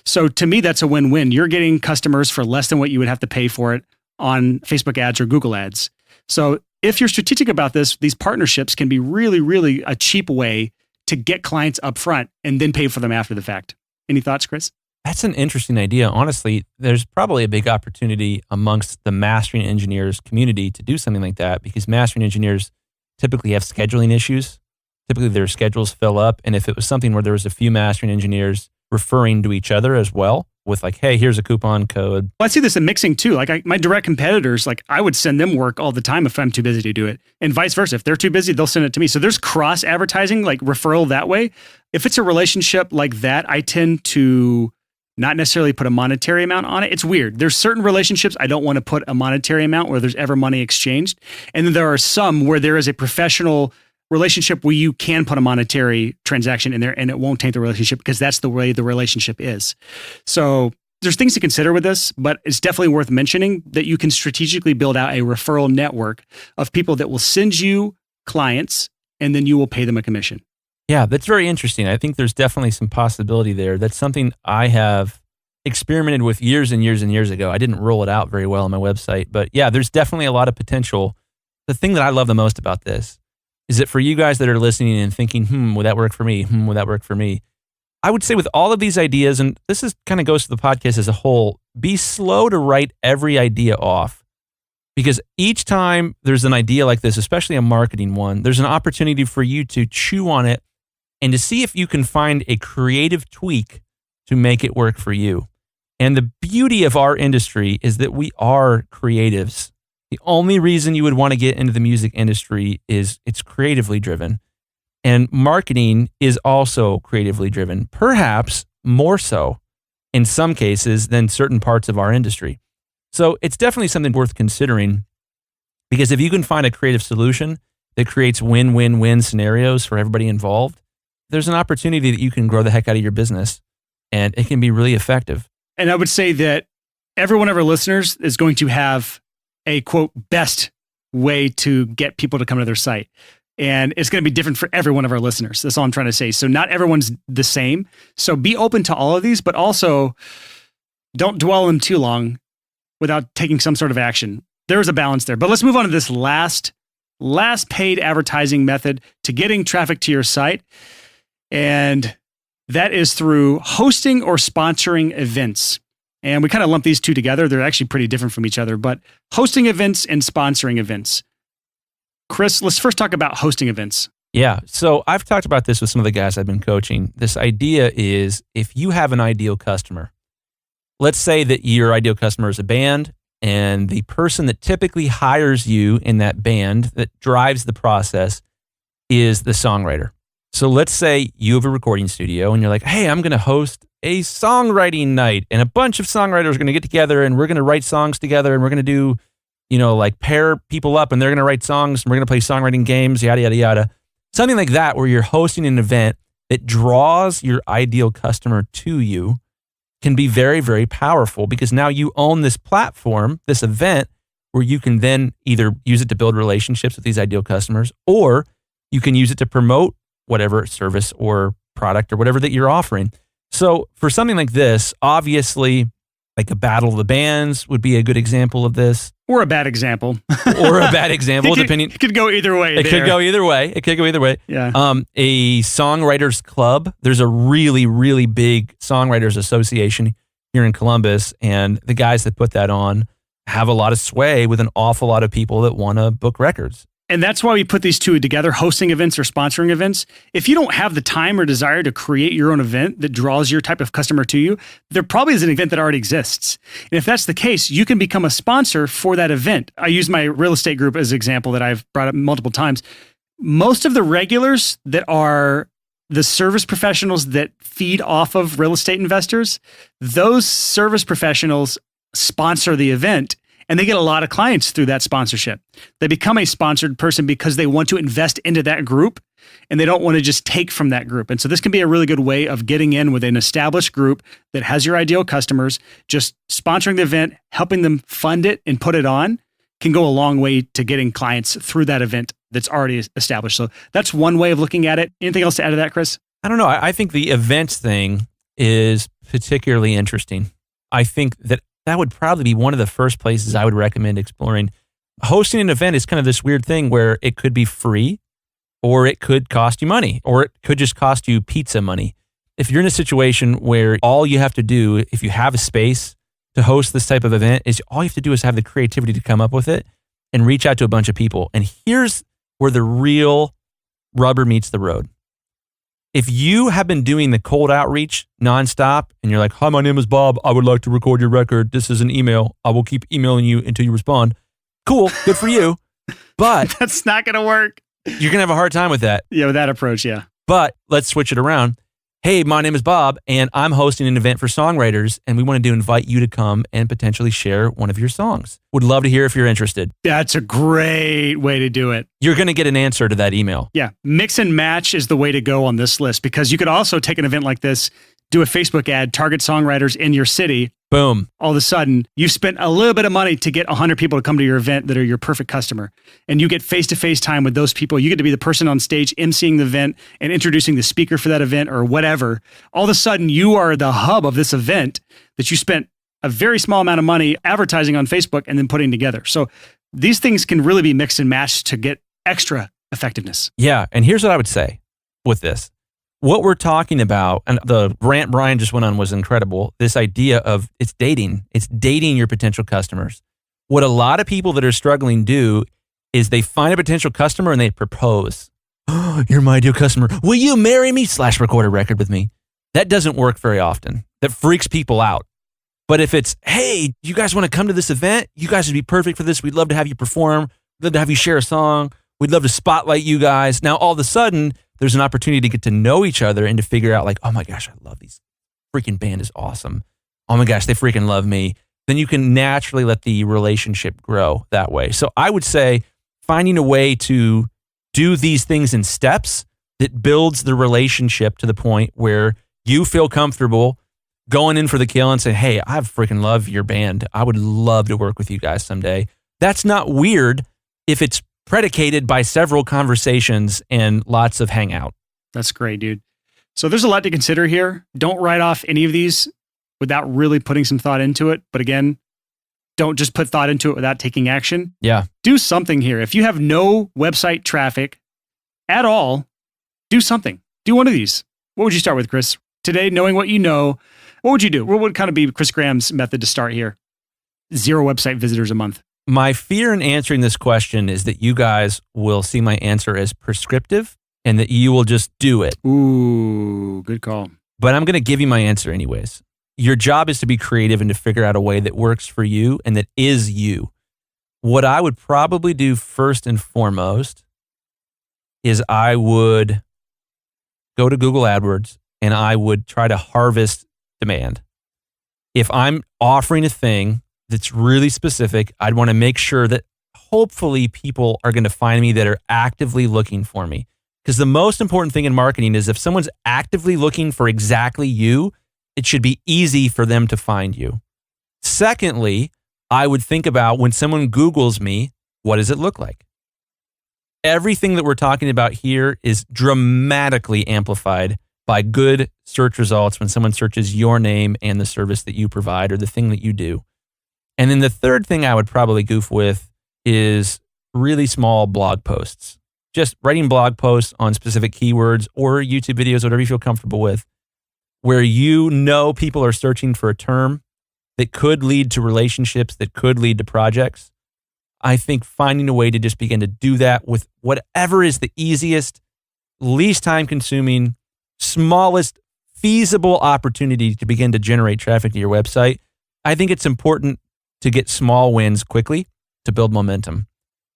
So to me, that's a win-win. You're getting customers for less than what you would have to pay for it on Facebook ads or Google ads. So if you're strategic about this, these partnerships can be really, really a cheap way to get clients up front and then pay for them after the fact. Any thoughts, Chris? That's an interesting idea. Honestly, there's probably a big opportunity amongst the mastering engineers community to do something like that because mastering engineers typically have scheduling issues. Typically their schedules fill up. And if it was something where there was a few mastering engineers referring to each other as well with like, hey, here's a coupon code. Well, I see this in mixing too. Like my direct competitors, like I would send them work all the time if I'm too busy to do it. And vice versa. If they're too busy, they'll send it to me. So there's cross advertising, like referral that way. If it's a relationship like that, I tend to not necessarily put a monetary amount on it. It's weird. There's certain relationships I don't want to put a monetary amount where there's ever money exchanged. And then there are some where there is a professional relationship where you can put a monetary transaction in there and it won't taint the relationship because that's the way the relationship is. So there's things to consider with this, but it's definitely worth mentioning that you can strategically build out a referral network of people that will send you clients and then you will pay them a commission. Yeah, that's very interesting. I think there's definitely some possibility there. That's something I have experimented with years and years and years ago. I didn't roll it out very well on my website, but yeah, there's definitely a lot of potential. The thing that I love the most about this is that for you guys that are listening and thinking, would that work for me? Would that work for me? I would say with all of these ideas, and this is kind of goes to the podcast as a whole, be slow to write every idea off. Because each time there's an idea like this, especially a marketing one, there's an opportunity for you to chew on it and to see if you can find a creative tweak to make it work for you. And the beauty of our industry is that we are creatives. The only reason you would want to get into the music industry is it's creatively driven. And marketing is also creatively driven, perhaps more so in some cases than certain parts of our industry. So it's definitely something worth considering because if you can find a creative solution that creates win-win-win scenarios for everybody involved, there's an opportunity that you can grow the heck out of your business and it can be really effective. And I would say that every one of our listeners is going to have a quote best way to get people to come to their site. And it's going to be different for every one of our listeners. That's all I'm trying to say. So not everyone's the same. So be open to all of these, but also don't dwell on them too long without taking some sort of action. There's a balance there. But let's move on to this last paid advertising method to getting traffic to your site. And that is through hosting or sponsoring events. And we kind of lump these two together. They're actually pretty different from each other, but hosting events and sponsoring events. Chris, let's first talk about hosting events. Yeah. So I've talked about this with some of the guys I've been coaching. This idea is if you have an ideal customer, let's say that your ideal customer is a band and the person that typically hires you in that band that drives the process is the songwriter. So let's say you have a recording studio and you're like, hey, I'm going to host a songwriting night and a bunch of songwriters are going to get together and we're going to write songs together and we're going to do, like pair people up and they're going to write songs and we're going to play songwriting games, yada, yada, yada. Something like that where you're hosting an event that draws your ideal customer to you can be very, very powerful because now you own this platform, this event, where you can then either use it to build relationships with these ideal customers or you can use it to promote whatever service or product or whatever that you're offering. So for something like this, obviously, like a battle of the bands would be a good example of this. Or a bad example. Depending. It could go either way. It could go either way. Yeah. A songwriters club. There's a really, really big songwriters association here in Columbus, and the guys that put that on have a lot of sway with an awful lot of people that want to book records. And that's why we put these two together, hosting events or sponsoring events. If you don't have the time or desire to create your own event that draws your type of customer to you, there probably is an event that already exists. And if that's the case, you can become a sponsor for that event. I use my real estate group as an example that I've brought up multiple times. Most of the regulars that are the service professionals that feed off of real estate investors, those service professionals sponsor the event. And they get a lot of clients through that sponsorship. They become a sponsored person because they want to invest into that group and they don't want to just take from that group. And so this can be a really good way of getting in with an established group that has your ideal customers. Just sponsoring the event, helping them fund it and put it on can go a long way to getting clients through that event that's already established. So that's one way of looking at it. Anything else to add to that, Chris? I don't know. I think the events thing is particularly interesting. I think that would probably be one of the first places I would recommend exploring. Hosting an event is kind of this weird thing where it could be free or it could cost you money or it could just cost you pizza money. If you're in a situation where all you have to do, if you have a space to host this type of event, is all you have to do is have the creativity to come up with it and reach out to a bunch of people. And here's where the real rubber meets the road. If you have been doing the cold outreach nonstop and you're like, hi, my name is Bob. I would like to record your record. This is an email. I will keep emailing you until you respond. Cool. Good for you. But that's not going to work. You're going to have a hard time with that. Yeah, with that approach, yeah. But let's switch it around. Hey, my name is Bob and I'm hosting an event for songwriters and we wanted to invite you to come and potentially share one of your songs. Would love to hear if you're interested. That's a great way to do it. You're going to get an answer to that email. Yeah. Mix and match is the way to go on this list because you could also take an event like this, do a Facebook ad, target songwriters in your city. Boom. All of a sudden, you spent a little bit of money to get 100 people to come to your event that are your perfect customer. And you get face-to-face time with those people. You get to be the person on stage emceeing the event and introducing the speaker for that event or whatever. All of a sudden, you are the hub of this event that you spent a very small amount of money advertising on Facebook and then putting together. So these things can really be mixed and matched to get extra effectiveness. Yeah. And here's what I would say with this. What we're talking about, and the rant Brian just went on was incredible, this idea of it's dating your potential customers. What a lot of people that are struggling do is they find a potential customer and they propose. Oh, you're my ideal customer. Will you marry me? / record a record with me. That doesn't work very often. That freaks people out. But if it's, hey, you guys want to come to this event? You guys would be perfect for this. We'd love to have you perform. We'd love to have you share a song. We'd love to spotlight you guys. Now, all of a sudden, there's an opportunity to get to know each other and to figure out like, oh my gosh, I love these. Freaking band is awesome. Oh my gosh, they freaking love me. Then you can naturally let the relationship grow that way. So I would say finding a way to do these things in steps that builds the relationship to the point where you feel comfortable going in for the kill and saying, hey, I freaking love your band. I would love to work with you guys someday. That's not weird if it's predicated by several conversations and lots of hangout. That's great, dude. So there's a lot to consider here. Don't write off any of these without really putting some thought into it. But again, don't just put thought into it without taking action. Yeah. Do something here. If you have no website traffic at all, do something. Do one of these. What would you start with, Chris? Today, knowing what you know, what would you do? What would kind of be Chris Graham's method to start here? 0 website visitors a month. My fear in answering this question is that you guys will see my answer as prescriptive and that you will just do it. Ooh, good call. But I'm going to give you my answer anyways. Your job is to be creative and to figure out a way that works for you and that is you. What I would probably do first and foremost is I would go to Google AdWords and I would try to harvest demand. If I'm offering a thing that's really specific, I'd want to make sure that hopefully people are going to find me that are actively looking for me. Because the most important thing in marketing is if someone's actively looking for exactly you, it should be easy for them to find you. Secondly, I would think about when someone Googles me, what does it look like? everything that we're talking about here is dramatically amplified by good search results when someone searches your name and the service that you provide or the thing that you do. And then the third thing I would probably goof with is really small blog posts. Just writing blog posts on specific keywords or YouTube videos, whatever you feel comfortable with, where you know people are searching for a term that could lead to relationships, that could lead to projects. I think finding a way to just begin to do that with whatever is the easiest, least time consuming, smallest feasible opportunity to begin to generate traffic to your website. I think it's important to get small wins quickly to build momentum.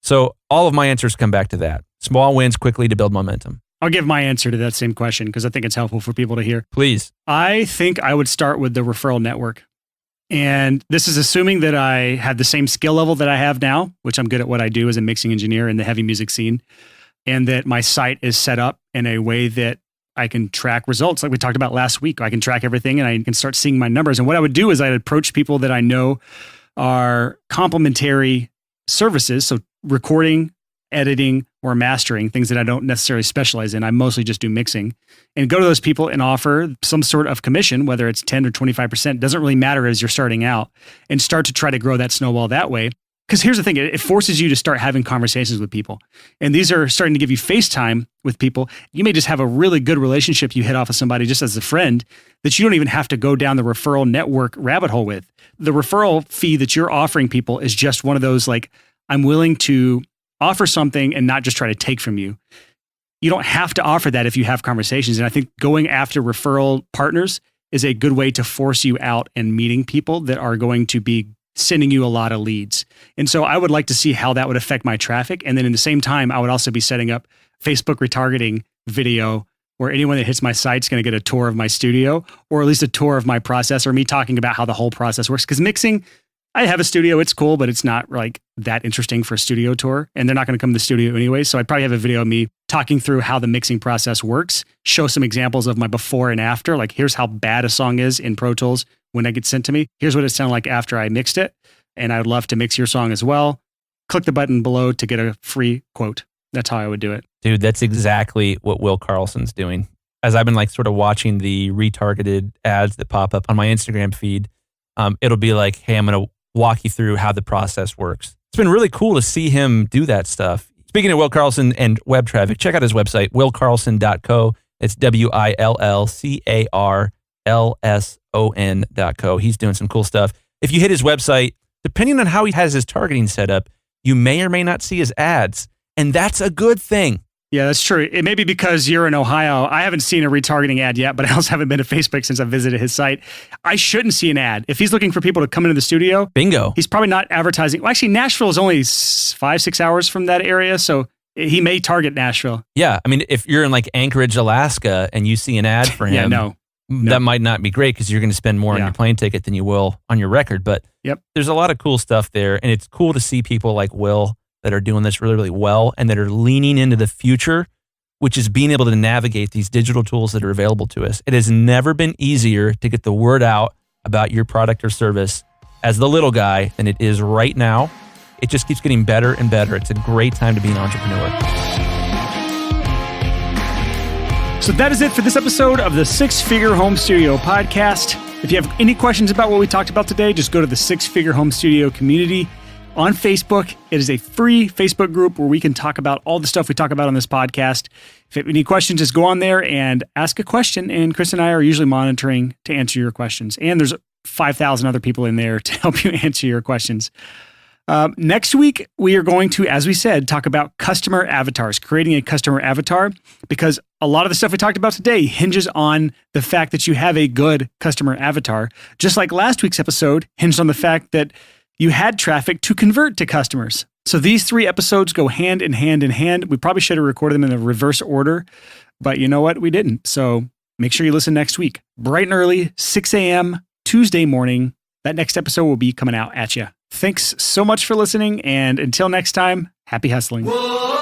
So all of my answers come back to that. Small wins quickly to build momentum. I'll give my answer to that same question because I think it's helpful for people to hear. Please. I think I would start with the referral network. And this is assuming that I have the same skill level that I have now, which I'm good at what I do as a mixing engineer in the heavy music scene, and that my site is set up in a way that I can track results like we talked about last week. I can track everything and I can start seeing my numbers. And what I would do is I'd approach people that I know are complementary services. So recording, editing, or mastering, things that I don't necessarily specialize in. I mostly just do mixing, and go to those people and offer some sort of commission, whether it's 10 or 25%, doesn't really matter as you're starting out, and start to try to grow that snowball that way. Because here's the thing, it forces you to start having conversations with people. And these are starting to give you FaceTime with people. You may just have a really good relationship you hit off of somebody just as a friend that you don't even have to go down the referral network rabbit hole with. The referral fee that you're offering people is just one of those, like, I'm willing to offer something and not just try to take from you. You don't have to offer that if you have conversations. And I think going after referral partners is a good way to force you out and meeting people that are going to be sending you a lot of leads. And so I would like to see how that would affect my traffic. And then in the same time, I would also be setting up Facebook retargeting video where anyone that hits my site is going to get a tour of my studio, or at least a tour of my process, or me talking about how the whole process works. Because mixing, I have a studio, it's cool, but it's not like that interesting for a studio tour, and they're not going to come to the studio anyway. So I'd probably have a video of me talking through how the mixing process works, show some examples of my before and after, like here's how bad a song is in Pro Tools when it gets sent to me. Here's what it sounded like after I mixed it, and I'd love to mix your song as well. Click the button below to get a free quote. That's how I would do it. Dude, that's exactly what Will Carlson's doing. As I've been like sort of watching the retargeted ads that pop up on my Instagram feed, it'll be like, hey, I'm going to walk you through how the process works. It's been really cool to see him do that stuff. Speaking of Will Carlson and web traffic, check out his website, willcarlson.co. It's willcarlson.co. He's doing some cool stuff. If you hit his website, depending on how he has his targeting set up, you may or may not see his ads. And that's a good thing. Yeah, that's true. It may be because you're in Ohio. I haven't seen a retargeting ad yet, but I also haven't been to Facebook since I visited his site. I shouldn't see an ad. If he's looking for people to come into the studio, bingo. He's probably not advertising. Well, actually, Nashville is only 5-6 hours from that area, so he may target Nashville. Yeah, I mean, if you're in like Anchorage, Alaska, and you see an ad for him, yeah, no. That might not be great because you're going to spend more on your plane ticket than you will on your record. But there's a lot of cool stuff there, and it's cool to see people like Will that are doing this really, really well and that are leaning into the future, which is being able to navigate these digital tools that are available to us. It has never been easier to get the word out about your product or service as the little guy than it is right now. It just keeps getting better and better. It's a great time to be an entrepreneur. So that is it for this episode of the Six Figure Home Studio podcast. If you have any questions about what we talked about today, just go to the Six Figure Home Studio community on Facebook. It is a free Facebook group where we can talk about all the stuff we talk about on this podcast. If you have any questions, just go on there and ask a question. And Chris and I are usually monitoring to answer your questions. And there's 5,000 other people in there to help you answer your questions. Next week, we are going to, as we said, talk about customer avatars, creating a customer avatar, because a lot of the stuff we talked about today hinges on the fact that you have a good customer avatar, just like last week's episode hinged on the fact that you had traffic to convert to customers. So these 3 episodes go hand in hand in hand. We probably should have recorded them in the reverse order, but you know what? We didn't. So make sure you listen next week. Bright and early, 6 a.m., Tuesday morning. That next episode will be coming out at you. Thanks so much for listening, and until next time, happy hustling. Whoa.